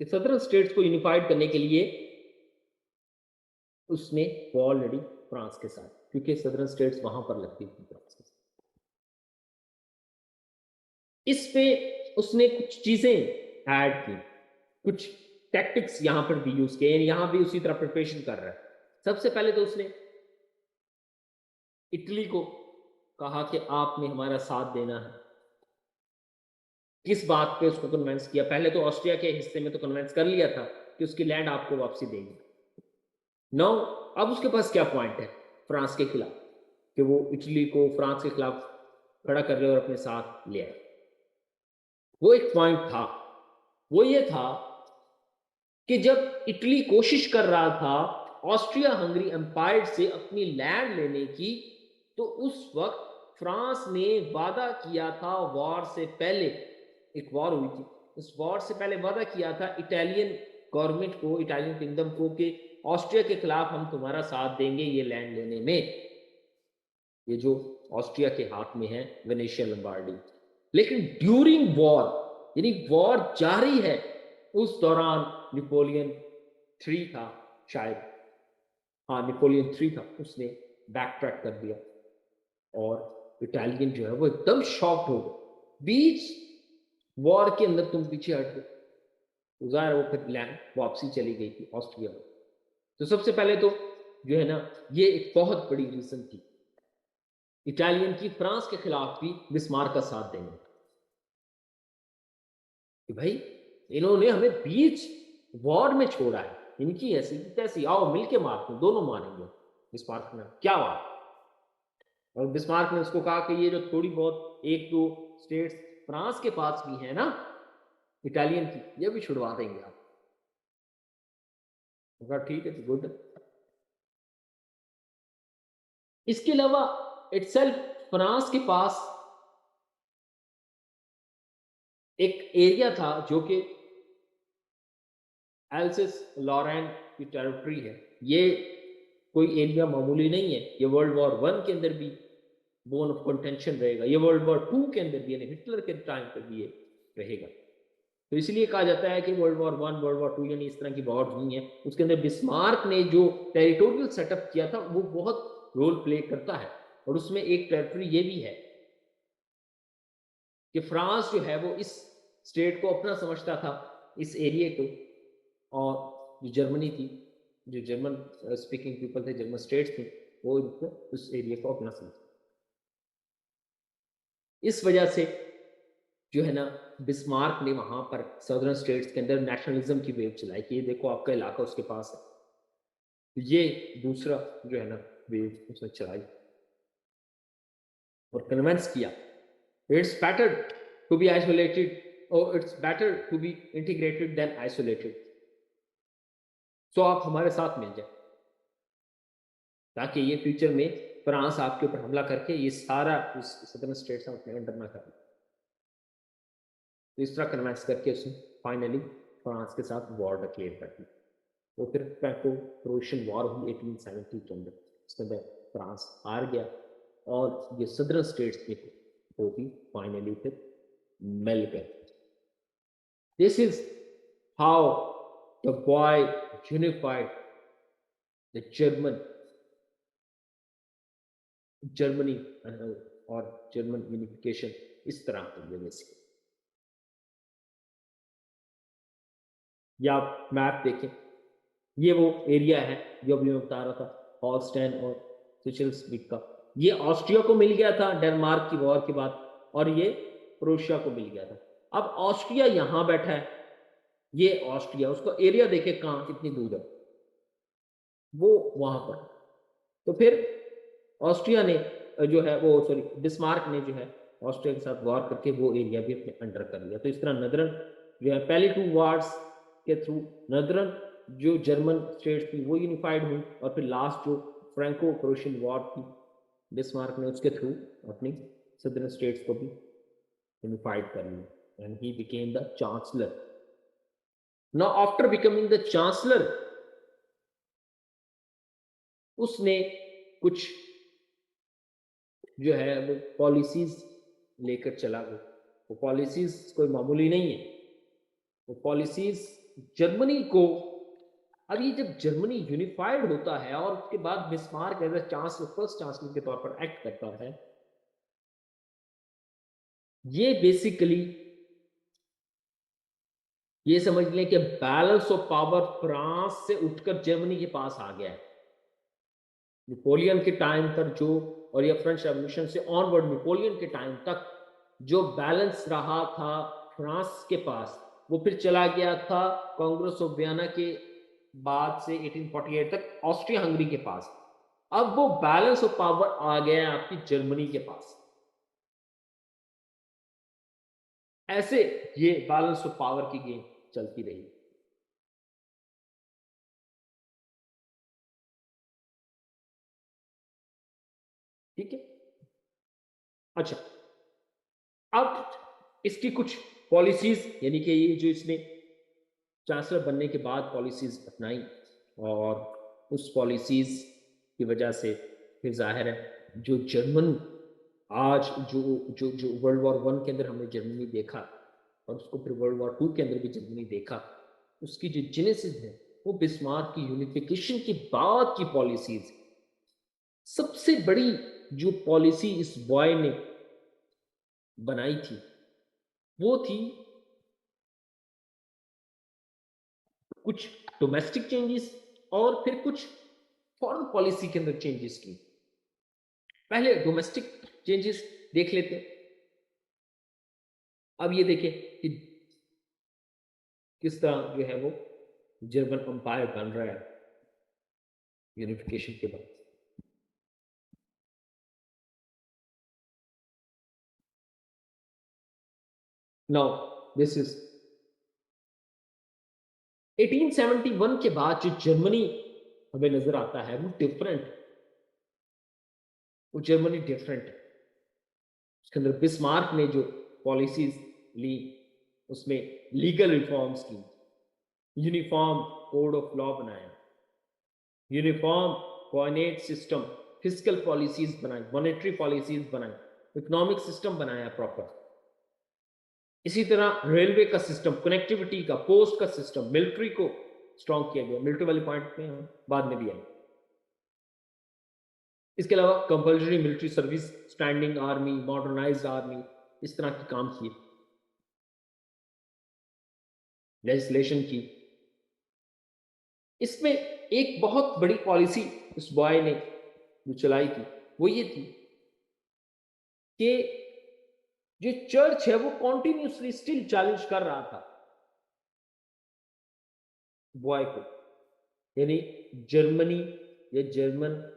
कि सदर्न स्टेट्स को यूनिफाइड करने के लिए उसने वॉर लड़ी फ्रांस के साथ, क्योंकि सदर्न स्टेट्स वहां पर लगती थी फ्रांस के साथ। इस पे उसने कुछ चीजें ऐड की, कुछ टैक्टिक्स यहां पर भी यूज किए, यहां भी उसी तरह प्रिपरेशन कर रहा है। सबसे पहले तो उसने इटली को कहा कि आपने हमारा साथ देना है। किस बात पे उसको कन्विंस किया? पहले तो ऑस्ट्रिया के हिस्से में तो कन्विंस कर लिया था कि उसकी लैंड आपको वापसी देगी। नो, अब उसके पास क्या पॉइंट है फ्रांस के खिलाफ, कि वो इटली को फ्रांस के खिलाफ खड़ा कर ले और अपने साथ ले आए। वो एक पॉइंट था, वो ये था कि जब इटली कोशिश कर रहा था ऑस्ट्रिया हंगरी एम्पायर से अपनी लैंड लेने की, तो उस वक्त फ्रांस ने वादा किया था वॉर से पहले एक वॉर हुई थी। उस वॉर से पहले वादा किया था इटालियन गवर्नमेंट को, इटालियन किंगडम को, कि ऑस्ट्रिया के खिलाफ हम तुम्हारा साथ देंगे ये लैंड लेने में, ये जो ऑस्ट्रिया के हाथ में है वेनेशिया लंबार्डी। लेकिन ड्यूरिंग वॉर, यानी वॉर जारी है, उस दौरान नेपोलियन 3 था शायद, हाँ नेपोलियन 3 था, उसने बैक ट्रैक कर दिया और इटालियन जो है वो एकदम शॉक्ड हो गए। बीच वॉर के अंदर तुम पीछे हट गए, तो ज़ाहिर वो फिर लैंड वापसी चली गई थी ऑस्ट्रिया में। तो सबसे पहले तो जो है ना, ये एक बहुत बड़ी रीजन थी इटालियन की फ्रांस के खिलाफ भी बिस्मार्क का साथ देने कि भाई इन्होंने हमें बीच वॉर में छोड़ा है, इनकी ऐसी तैसी, आओ मिलके मारते हैं, दोनों मारेंगे। बिस्मार्क ने क्या बात, और बिस्मार्क ने उसको कहा कि ये जो थोड़ी बहुत एक दो स्टेट्स फ्रांस के पास भी है ना इटालियन की, ये भी छुड़वा देंगे आप। ठीक है, तो गुड। इसके अलावा इटसेल्फ फ्रांस के पास एक एरिया था जो कि एल्सिस लॉरेन की टेरिटरी है। ये कोई एरिया मामूली नहीं है, ये वर्ल्ड वॉर 1 के अंदर भी बोन ऑफ कंटेंशन रहेगा, ये वर्ल्ड वॉर 2 के अंदर भी, यानी हिटलर के टाइम पर भी ये रहेगा। तो इसलिए कहा जाता है कि वर्ल्ड वॉर 1, वर्ल्ड वॉर 2 यानी इस तरह की वॉर हुई है, उसके अंदर बिस्मार्क ने जो टेरिटोरियल सेटअप किया था वो बहुत रोल प्ले करता है। और उसमें एक टेरिटरी ये भी है कि फ्रांस जो है वो इस स्टेट को अपना समझता था, इस एरिया को, और जो जर्मनी थी, जो जर्मन स्पीकिंग पीपल थे, जर्मन स्टेट्स थे, वो इनको उस एरिया को अपना समझता। इस वजह से जो है ना बिस्मार्क ने वहां पर सदर्न स्टेट्स के अंदर नेशनलिज्म की वेव चलाई कि ये देखो आपका इलाका उसके पास है। तो ये दूसरा जो है ना वेव उसने चलाई और कन्विंस किया it's better to be isolated और it's better to be integrated than isolated. So आप हमारे साथ मिल जाए ताकि ये फ्यूचर में फ्रांस आपके ऊपर हमला करके ये सारा सदर्न स्टेट्स अपने अंडर ना कर। तो इस तरह कन्विंस करके उसने फाइनली फ्रांस के साथ वॉर डिक्लेयर कर दी। वो फिर फ्रैंको प्रोशियन वॉर हुई 1870 के अंदर, उसके अंदर फ्रांस हार गया और ये सदर्न स्टेट्स में वो भी फाइनली फिर मिल गए। This is how the boy unified the Germany और जर्मन यूनिफिकेशन इस तरह हुई है बेसिकली। या आप मैप देखें, ये वो एरिया है जो अभी मैं बता रहा था, हॉलस्टाइन और सिचेल्सविक का। ये ऑस्ट्रिया को मिल गया था डेनमार्क की वॉर के बाद, और ये प्रोशिया को मिल गया था। अब ऑस्ट्रिया यहां बैठा है, ये ऑस्ट्रिया, उसका एरिया देखे कहां कितनी दूर है, वो वहां पर। तो फिर ऑस्ट्रिया ने जो है वो, सॉरी बिस्मार्क ने जो है ऑस्ट्रिया के साथ वॉर करके वो एरिया भी अपने अंडर कर लिया। तो इस तरह नदरन जो है पहली 2 वॉर्स के थ्रू नदरन जो जर्मन स्टेट्स थी वो यूनिफाइड हुई, और फिर लास्ट जो फ्रैंको प्रोशियन वॉर थी बिस्मार्क ने उसके थ्रू अपनी सदर्न स्टेट्स को भी यूनिफाइड कर लिया and he became the chancellor. Now after becoming the chancellor उसने कुछ जो है वो पॉलिसीज लेकर चला गया। वो पॉलिसीज कोई मामूली नहीं है, वो पॉलिसीज जर्मनी को, अब ये जब जर्मनी यूनिफाइड होता है और उसके बाद Bismarck as a chancellor, first chancellor के तौर पर एक्ट करता है, ये बेसिकली ये समझ लें कि बैलेंस ऑफ पावर फ्रांस से उठकर जर्मनी के पास आ गया है। नेपोलियन के टाइम पर जो, और या फ्रेंच रेवोल्यूशन से ऑनवर्ड नेपोलियन के टाइम तक जो बैलेंस रहा था फ्रांस के पास, वो फिर चला गया था कांग्रेस ऑफ वियना के बाद से 1848 तक ऑस्ट्रिया हंगरी के पास। अब वो बैलेंस ऑफ पावर आ गया है आपकी जर्मनी के पास। ऐसे ये बैलेंस ऑफ पावर की गेम चलती रही। ठीक है, अच्छा अब इसकी कुछ पॉलिसीज यानी कि ये जो इसने चांसलर बनने के बाद पॉलिसीज अपनाई, और उस पॉलिसीज की वजह से फिर जाहिर है जो जर्मन आज जो जो जो वर्ल्ड वॉर वन के अंदर हमने जर्मनी देखा और उसको फिर वर्ल्ड वॉर टू के अंदर भी जर्मनी देखा, उसकी जो जेनेसिस है वो बिस्मार्क की यूनिफिकेशन के बाद की पॉलिसीज। सबसे बड़ी जो पॉलिसी इस बॉय ने बनाई थी वो थी कुछ डोमेस्टिक चेंजेस और फिर कुछ फॉरेन पॉलिसी के अंदर चेंजेस की। पहले डोमेस्टिक चेंजेस देख लेते हैं। अब ये देखें कि किस तरह जो है वो जर्मन अंपायर बन रहा है यूनिफिकेशन के बाद। नाउ दिस इज 1871 के बाद जो जर्मनी हमें नजर आता है वो डिफरेंट, वो जर्मनी डिफरेंट है। उसके अंदर बिस्मार्क ने जो पॉलिसीज ली उसमें लीगल रिफॉर्म्स की, यूनिफॉर्म कोड ऑफ लॉ बनाया, uniform coordinate system, physical policies बनाई, मॉनेटरी पॉलिसीज बनाई, इकोनॉमिक सिस्टम बनाया प्रॉपर। इसी तरह रेलवे का सिस्टम, कनेक्टिविटी का, पोस्ट का सिस्टम, मिलिट्री को स्ट्रॉन्ग किया गया। मिलिट्री वाले पॉइंट में हम बाद में भी आए। इसके अलावा compulsory military service, standing army, modernised army, इस तरह के काम किए, लेजिस्लेशन की। इसमें एक बहुत बड़ी पॉलिसी उस बॉय ने जो चलाई थी वो ये थी कि जो चर्च है वो कॉन्टिन्यूसली स्टिल चैलेंज कर रहा था बॉय को, यानी जर्मनी या जर्मन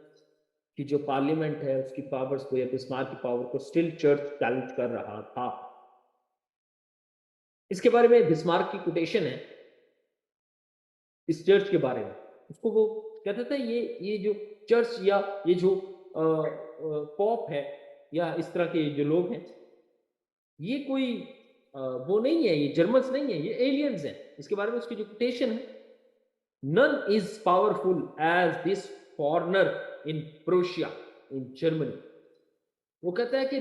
की जो पार्लियामेंट है उसकी पावर्स को या बिस्मार्क की पावर को स्टिल चर्च चैलेंज कर रहा था। इसके बारे में बिस्मार्क की कोटेशन है इस चर्च के बारे में। उसको वो कहता था ये जो चर्च या ये जो पॉप है या इस तरह के जो लोग हैं ये कोई वो नहीं है, ये जर्मन्स नहीं है, ये एलियंस हैं। इसके बारे में उसकी जो कोटेशन है, none is powerful as this foreigner in Prussia in Germany. वो कहता है कि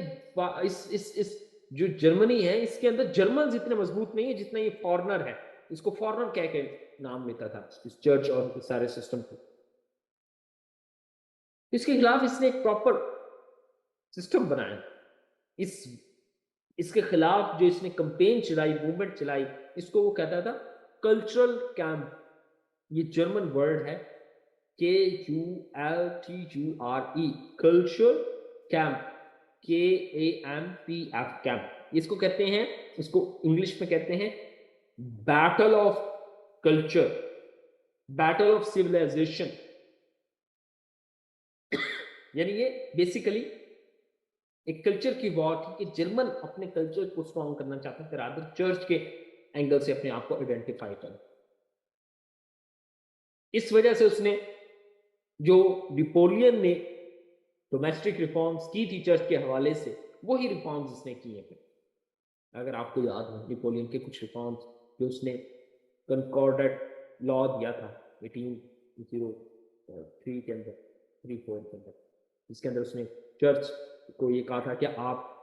इस जो जर्मनी है इसके अंदर जर्मन इतने मजबूत नहीं है जितना ये फॉरनर है। इसको फॉरनर कह के नाम लेता था इस चर्च और इस सारे सिस्टम को। इसके खिलाफ इसने एक प्रॉपर सिस्टम बनाया। इस इसके खिलाफ जो इसने कंपेन चलाई, मूवमेंट चलाई, इसको वो कहता था कल्चरल कैंप। ये जर्मन वर्ड है KULTURE, cultural camp, KAMPF camp. इसको कहते हैं, इसको इंग्लिश में कहते हैं battle of culture, battle of civilization. यानी ये बेसिकली एक कल्चर की वॉर थी कि जर्मन अपने कल्चर को स्ट्रॉन्ग करना चाहते थे, रादर चर्च के एंगल से अपने आप को आइडेंटिफाई करें। इस वजह से उसने जो नेपोलियन ने डोमेस्टिक रिफॉर्म्स की थी चर्च के हवाले से, वही रिफॉर्म्स इसने किए थे। अगर आपको याद हो नेपोलियन के कुछ रिफॉर्म्स जो उसने कंकॉर्डेट लॉ दिया था 1803 के अंदर, 34 के अंदर, इसके अंदर उसने चर्च को ये कहा था कि आप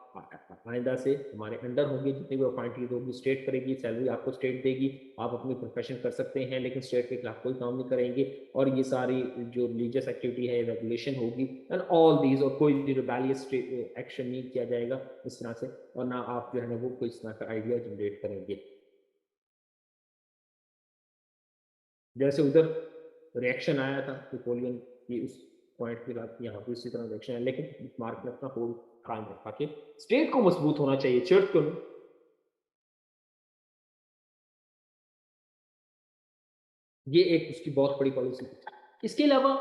आइंदा से हमारे अंडर होंगे, जितनी भी अपॉइंटमेंट होगी स्टेट करेगी, सैलरी आपको स्टेट देगी, आप अपनी प्रोफेशन कर सकते हैं लेकिन स्टेट के खिलाफ कोई काम नहीं करेंगे, और ये सारी जो रिलीजियस एक्टिविटी है रेगुलेशन होगी एंड ऑल दीज, और कोई रिबेलियस एक्शन नहीं किया जाएगा इस तरह से, और ना आप जो है ना वो कोई इस तरह का आइडिया जनरेट करेंगे। जैसे उधर रिएक्शन आया था नेपोलियन की उस पॉइंट की बात, यहाँ पे इसी तरह रिएक्शन है, लेकिन मार्क ने अपना होल्ड कायम रखा कि स्टेट को मजबूत होना चाहिए, चर्च को नहीं। ये एक उसकी बहुत बड़ी पॉलिसी थी। इसके अलावा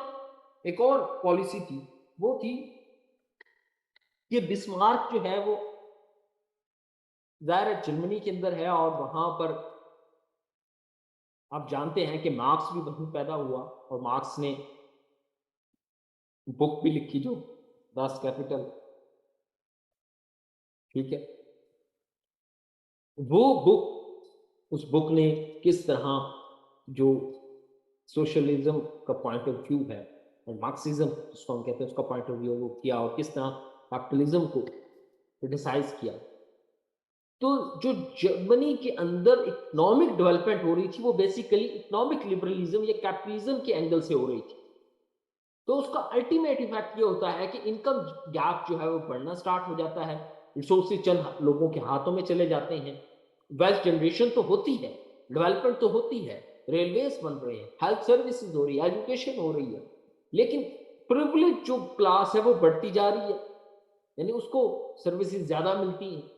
एक और पॉलिसी थी, वो थी कि बिस्मार्क जो है वो जाहिर है जर्मनी के अंदर है और वहां पर आप जानते हैं कि मार्क्स भी वहीं पैदा हुआ, और मार्क्स ने बुक भी लिखी जो दास कैपिटल, ठीक है। वो बुक, उस बुक ने किस तरह जो सोशलिज्म का पॉइंट ऑफ व्यू है और मार्क्सिज्म जिसको हम कहते हैं उसका पॉइंट ऑफ व्यू वो किया और किस तरह कैपिटलिज्म को क्रिटिसाइज किया। तो जो जर्मनी के अंदर इकोनॉमिक डेवलपमेंट हो रही थी वो बेसिकली इकोनॉमिक लिबरलिज्म या कैपिटलिज्म के एंगल से हो रही थी। तो उसका अल्टीमेट इफेक्ट ये होता है कि इनकम गैप जो है वो बढ़ना स्टार्ट हो जाता है, रिसोर्सेज चंद लोगों के हाथों में चले जाते हैं, वेल्थ जनरेशन तो होती है, डेवलपमेंट तो होती है, रेलवेज बन रहे हैं, हेल्थ सर्विसेज हो रही है, एजुकेशन हो रही है, लेकिन प्रिविलेज जो क्लास है वो बढ़ती जा रही है, यानी उसको सर्विसेज ज्यादा मिलती हैं।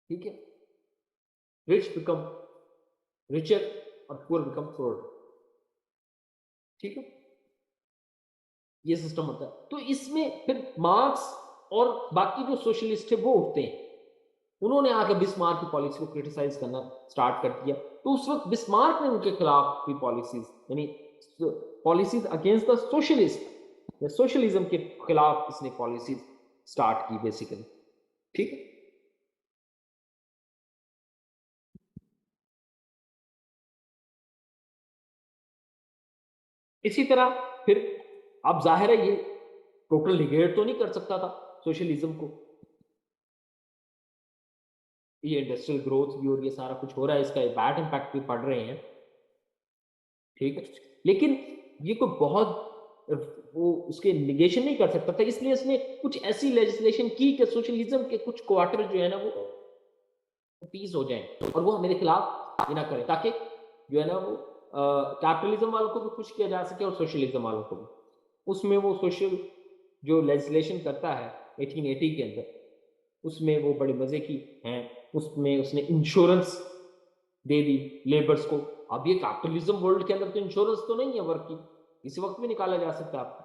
ठीक है, रिच बिकम रिचर और पुअर बिकम पुअर। ठीक है, ये सिस्टम होता है। तो इसमें फिर मार्क्स और बाकी जो सोशलिस्ट है वो उठते हैं, उन्होंने आकर बिस्मार्क की पॉलिसी को क्रिटिसाइज करना स्टार्ट कर दिया। तो उस वक्त बिस्मार्क ने उनके खिलाफ भी पॉलिसीज, यानी policies against the socialist, socialism के खिलाफ इसने पॉलिसीज स्टार्ट की बेसिकली। ठीक है, इसी तरह फिर अब जाहिर है ये टोटल निगेट तो नहीं कर सकता था सोशलिज्म को, ये इंडस्ट्रियल ग्रोथ भी और ये सारा कुछ हो रहा है, इसका बैड इम्पैक्ट भी पड़ रहे हैं। ठीक है, लेकिन ये कोई बहुत वो उसके निगेशन नहीं कर सकता था, इसलिए इसने कुछ ऐसी लेजिस्लेशन की कि सोशलिज्म के कुछ क्वार्टर जो है ना वो पीस हो जाए और वो मेरे खिलाफ ये ना करें, ताकि जो है ना वो कैपिटलिज्म वालों को भी खुश किया जा सके और सोशलिज्म वालों को भी। उसमें वो सोशल जो लेजिस्लेशन करता है 1880 के अंदर, उसमें वो बड़े मजे की हैं। उसमें उसने इंश्योरेंस दे दी लेबर्स को। अब ये कैपिटलिज्म वर्ल्ड के अंदर तो इंश्योरेंस तो नहीं है वर्क की, इस वक्त भी निकाला जा सकता है आपको।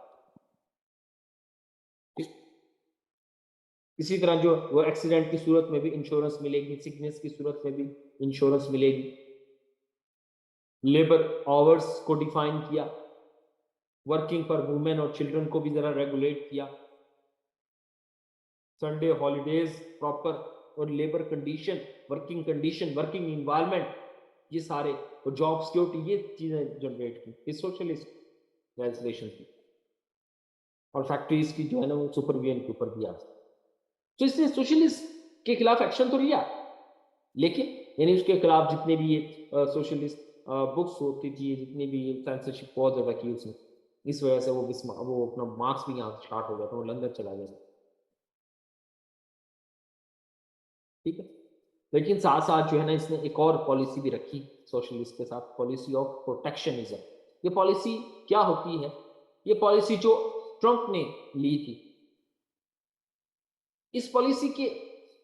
इसी तरह जो वो एक्सीडेंट की सूरत में भी इंश्योरेंस मिलेगी, सिकनेस की सूरत में भी इंश्योरेंस मिलेगी। लेबर आवर्स को डिफाइन किया, वर्किंग फॉर वुमेन और चिल्ड्रन को भी जरा रेगुलेट किया, संडे हॉलीडेज प्रॉपर और labour condition, working condition, working environment, ये सारे और जॉब सिक्योरिटी, ये चीजें जनरेट की इस सोशलिस्ट लेजिस्लेशन की। और फैक्ट्रीज की जो है ना वो सुपरविजन के ऊपर भी आ, तो इसने सोशलिस्ट के खिलाफ एक्शन तो लिया, लेकिन यानी उसके खिलाफ जितने भी ये सोशलिस्ट बुक्स होती थी, जितनी भी सेंसरशिप बहुत ज्यादा की उसने, इस वजह से वो अपना मार्क्स भी यहाँ स्टार्ट हो गया था, वो लंदन चला गया। ठीक है, लेकिन साथ साथ जो है ना इसने एक और पॉलिसी भी रखी सोशलिस्ट के साथ, पॉलिसी ऑफ प्रोटेक्शनिज्म। ये पॉलिसी क्या होती है? ये पॉलिसी जो ट्रंप ने ली थी, इस पॉलिसी के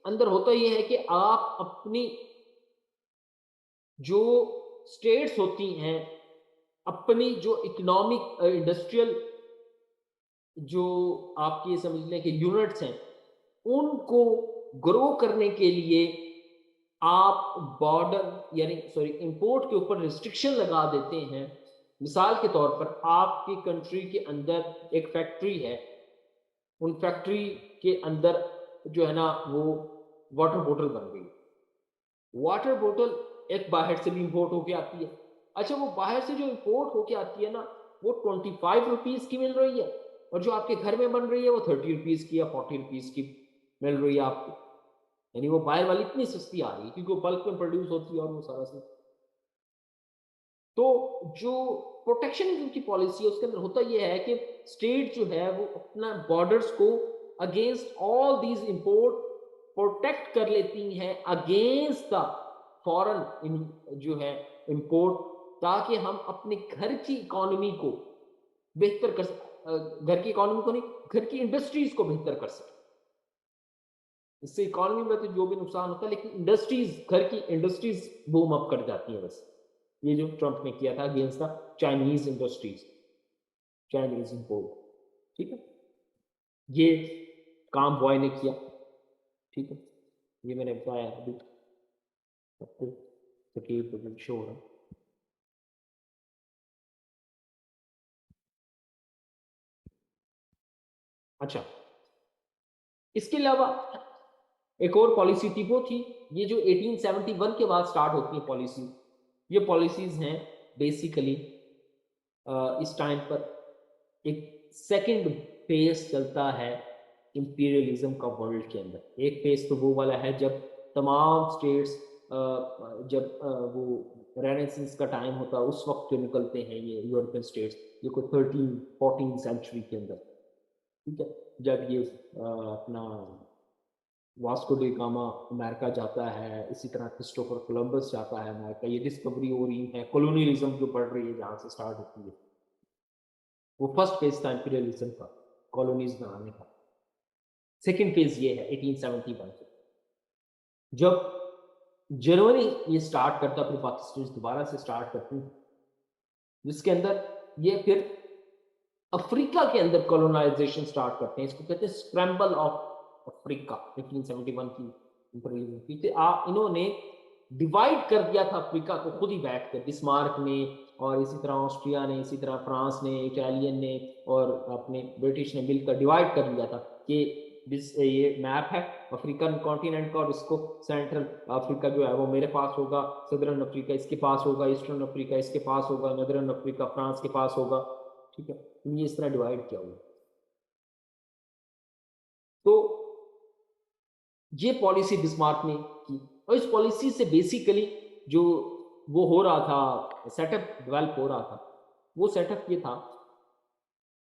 अंदर होता यह है कि आप अपनी जो स्टेट्स होती हैं, अपनी जो इकोनॉमिक इंडस्ट्रियल जो आपकी समझ लें कि यूनिट्स हैं, उनको ग्रो करने के लिए आप बॉर्डर यानी सॉरी इंपोर्ट के ऊपर रिस्ट्रिक्शन लगा देते हैं। मिसाल के तौर पर आपकी कंट्री के अंदर एक फैक्ट्री है, उन फैक्ट्री के अंदर जो है ना वो वाटर बोतल बन गई, वाटर बोतल एक बाहर से भी इंपोर्ट होके आती है। अच्छा, वो बाहर से जो इंपोर्ट होके आती है ना, वो 25 रुपीज की मिल रही है, और जो आपके घर में बन रही है वो 30 रुपीज की या 40 रुपीज की मिल रही है आपको। यानी वो बाहर वाली इतनी सस्ती आ रही है क्योंकि वो बल्क में प्रोड्यूस होती है और वो सारा सब। तो जो प्रोटेक्शनिज्म की पॉलिसी है उसके अंदर होता यह है कि स्टेट जो है वो अपना बॉर्डर्स को against all these import protect कर लेती हैं अगेंस्ट द फॉरेन जो है इंपोर्ट, ताकि हम अपने घर की इकोनॉमी को बेहतर कर सकें, घर की इकोनॉमी को नहीं, घर की इंडस्ट्रीज को बेहतर कर सकें। इससे इकोनॉमी में तो जो भी नुकसान होता है, लेकिन इंडस्ट्रीज, घर की इंडस्ट्रीज बूम अप कर जाती है बस। ये जो ट्रंप ने किया था against the Chinese industries, Chinese import. ठीक है, ये काम बॉय ने किया। ठीक है, ये मैंने बताया अभी आपको, तकलीफ शो हो रहा है। अच्छा, इसके अलावा एक और पॉलिसी थी, वो थी ये जो 1871 के बाद स्टार्ट होती है पॉलिसी, ये पॉलिसीज हैं बेसिकली इस टाइम पर एक सेकंड फेज चलता है इंपीरियलिज्म का वर्ल्ड के अंदर। एक फेज तो वो वाला है जब तमाम स्टेट्स जब वो रेनेसेंस का टाइम होता है, उस वक्त जो निकलते हैं ये यूरोपियन स्टेट्स, ये कोई 13-14 सेंचुरी के अंदर, ठीक है, जब ये अपना वास्को डी गामा अमेरिका जाता है, इसी तरह क्रिस्टोफर कोलंबस जाता है अमेरिका, ये डिस्कवरी हो रही है, कॉलोनियलिज्म जो बढ़ रही है जहाँ से स्टार्ट होती है, वो फर्स्ट फेज था इंपीरियलिज्म का, कॉलोनीज बनाने का। सेकेंड फेज ये है 1871 से, जब जर्मनी ये स्टार्ट करता, फिर बाकी स्टेट्स दोबारा से स्टार्ट करती हैं, जिसके अंदर ये फिर अफ्रीका के अंदर कॉलोनाइजेशन स्टार्ट करते हैं। इसको कहते हैं स्क्रैम्बल ऑफ अफ्रीका। 1871 की इंपीरियलिज्म की इन्होंने डिवाइड कर दिया था अफ्रीका को खुद ही बैठ कर, बिस्मार्क ने, और इसी तरह ऑस्ट्रिया ने, इसी तरह फ्रांस ने, इटालियन ने और अपने ब्रिटिश ने मिलकर डिवाइड कर दिया था कि ये मैप है अफ्रीकन कॉन्टिनेंट का, और इसको सेंट्रल अफ्रीका जो है वो मेरे पास होगा, सदर्न अफ्रीका इसके पास होगा, ईस्टर्न अफ्रीका इसके पास होगा, नदर्न अफ्रीका फ्रांस के पास होगा, ठीक है। ये इस तरह डिवाइड किया हुआ। तो ये पॉलिसी बिस्मार्क ने की, और इस पॉलिसी से बेसिकली जो वो हो रहा था, सेटअप डेवलप हो रहा था, वो सेटअप ये था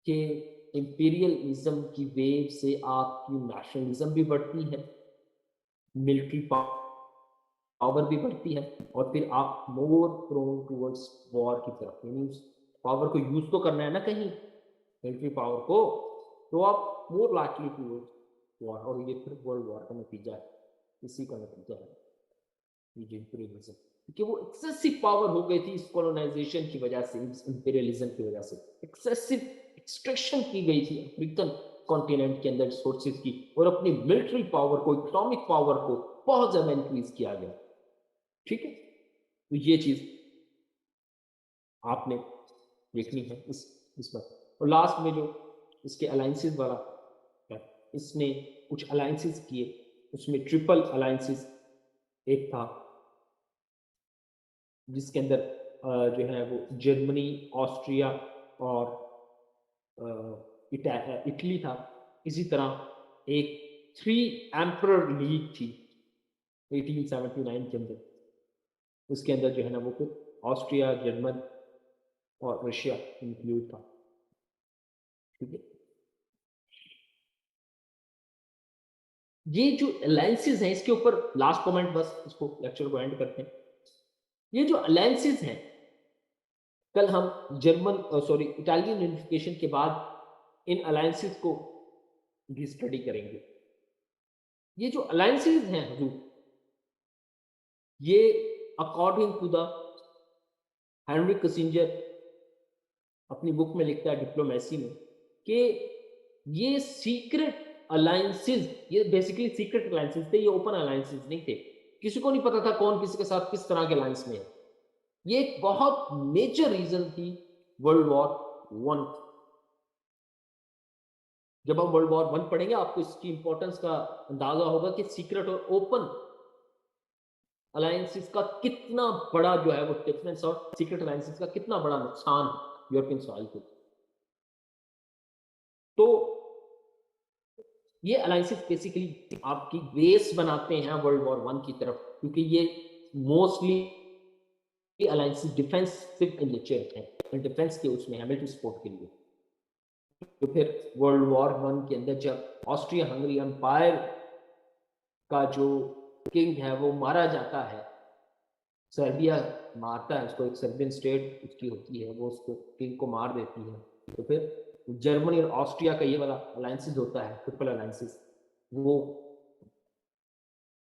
कि इंपीरियलिज्म की वेव से आपकी नेशनलिज्म भी बढ़ती है, मिलिट्री पावर भी बढ़ती है, और फिर आप मोर प्रोन टूवर्ड्स वॉर की तरफ, यानी उस पावर को यूज तो करना है ना कहीं, मिलिट्री पावर को, तो आप मोर लाइकली टूवर्ड्स वॉर, और ये फिर वर्ल्ड वॉर का नतीजा है, इसी का नतीजा है ये इंपीरियलिज्म, क्योंकि वो एक्सेसिव पावर हो गई थी इस कॉलोनाइजेशन की वजह से, इस इंपीरियलिज्म की वजह से एक्सेसिव एक्सट्रैक्शन की गई थी अफ्रीकन कॉन्टिनेंट के अंदर रिसोर्सेज की, और अपनी मिलिट्री पावर को, इकोनॉमिक पावर को बहुत ज्यादा इंक्रीज किया गया, ठीक है। तो ये चीज आपने देखनी है इस पर। और लास्ट में जो इसके अलायंसेस वाला है, इसने कुछ अलायंसेस किए, उसमें ट्रिपल अलायंसेस एक था जिसके अंदर जो है वो जर्मनी, ऑस्ट्रिया और इटली था। इसी तरह एक 3 एम्परर लीग थी 1879 के अंदर, उसके अंदर जो है ना वो फिर ऑस्ट्रिया, जर्मन और रशिया इंक्लूड था, ठीक है। ये जो अलायंसेस हैं, इसके ऊपर लास्ट कमेंट, बस इसको लेक्चर को एंड करते हैं। ये जो अलायंसेस हैं, कल हम जर्मन सॉरी इटालियन यूनिफिकेशन के बाद इन अलायंसेस को भी स्टडी करेंगे। ये जो अलायंसेस हैं हुजूर, ये according to the Henry Kissinger अपनी बुक में लिखता है डिप्लोमेसी में कि ये सीक्रेट अलायंसेस, ये बेसिकली सीक्रेट अलायंसेस थे, ये ओपन अलायंसेस नहीं थे, किसी को नहीं पता था कौन किसी के साथ किस तरह के अलायंस में है। ये एक बहुत मेजर रीजन थी वर्ल्ड वॉर 1। जब हम वर्ल्ड वॉर 1 पढ़ेंगे आपको इसकी इंपॉर्टेंस का अंदाजा होगा कि सीक्रेट और ओपन अलायंसेस का कितना बड़ा जो है वो डिफरेंस, और सीक्रेट अलायंसेस का कितना बड़ा नुकसान यूरोपियन सॉइल को। तो ये अलायंसेस बेसिकली आपकी बेस बनाते हैं वर्ल्ड वॉर 1 की तरफ, क्योंकि ये mostly alliances defensive in nature है, डिफेंस के उसमें है, मिलिट्री सपोर्ट के लिए। तो फिर वर्ल्ड वॉर 1 के अंदर जब ऑस्ट्रिया हंगरी एम्पायर का जो किंग है वो मारा जाता है, सर्बिया मारता है उसको, एक सर्बियन स्टेट उसकी होती है, वो उसको किंग को मार देती है, तो फिर जर्मनी और ऑस्ट्रिया का ये वाला अलायंसेस होता है, ट्रिपल अलायंसेस, वो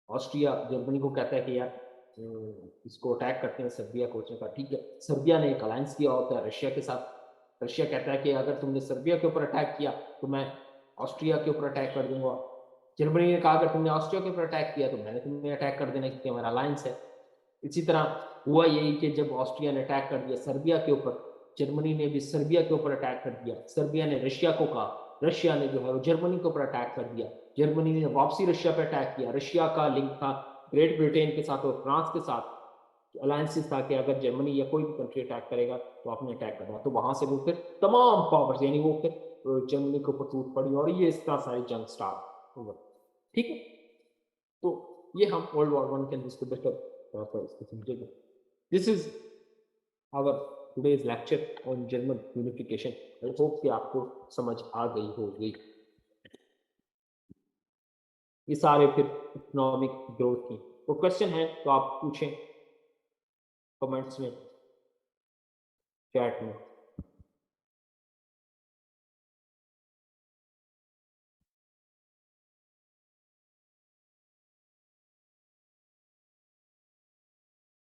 ऑस्ट्रिया जर्मनी को कहता है कि यार इसको अटैक करते हैं सर्बिया को, का ठीक है। सर्बिया ने एक अलायंस किया होता है रशिया के साथ, रशिया कहता है कि अगर तुमने सर्बिया के ऊपर अटैक किया तो मैं ऑस्ट्रिया के ऊपर अटैक कर दूंगा। जर्मनी ने कहा अगर तुमने ऑस्ट्रिया के ऊपर अटैक किया तो मैंने तुम्हें अटैक कर देना, क्योंकि हमारा अलायंस है। इसी तरह हुआ यही कि जब ऑस्ट्रिया ने अटैक कर दिया सर्बिया के ऊपर, जर्मनी ने भी सर्बिया के ऊपर अटैक कर दिया। सर्बिया ने रशिया को कहा रशिया ने जो है वो जर्मनी के ऊपर अटैक कर दिया, जर्मनी ने वापसी रशिया पे अटैक किया, रशिया का लिंक था ग्रेट ब्रिटेन के साथ और फ्रांस के साथ, अलायंसेस था कि अगर जर्मनी या कोई भी कंट्री अटैक करेगा तो आपने अटैक करना, तो वहां से वो फिर तमाम पावर्स यानी वो फिर जर्मनी के ऊपर टूट पड़ी और ये इस तरह सारी जंग स्टार्ट हुआ। ठीक है, तो ये हम वर्ल्ड वॉर वन के अंदर इसको बेटर इसको समझेंगे। This is our today's lecture on German unification. I hope कि आपको समझ आ गई होगी। ये सारे फिर इकोनॉमिक ग्रोथ की, तो क्वेश्चन है तो आप पूछें कमेंट्स में, चैट में।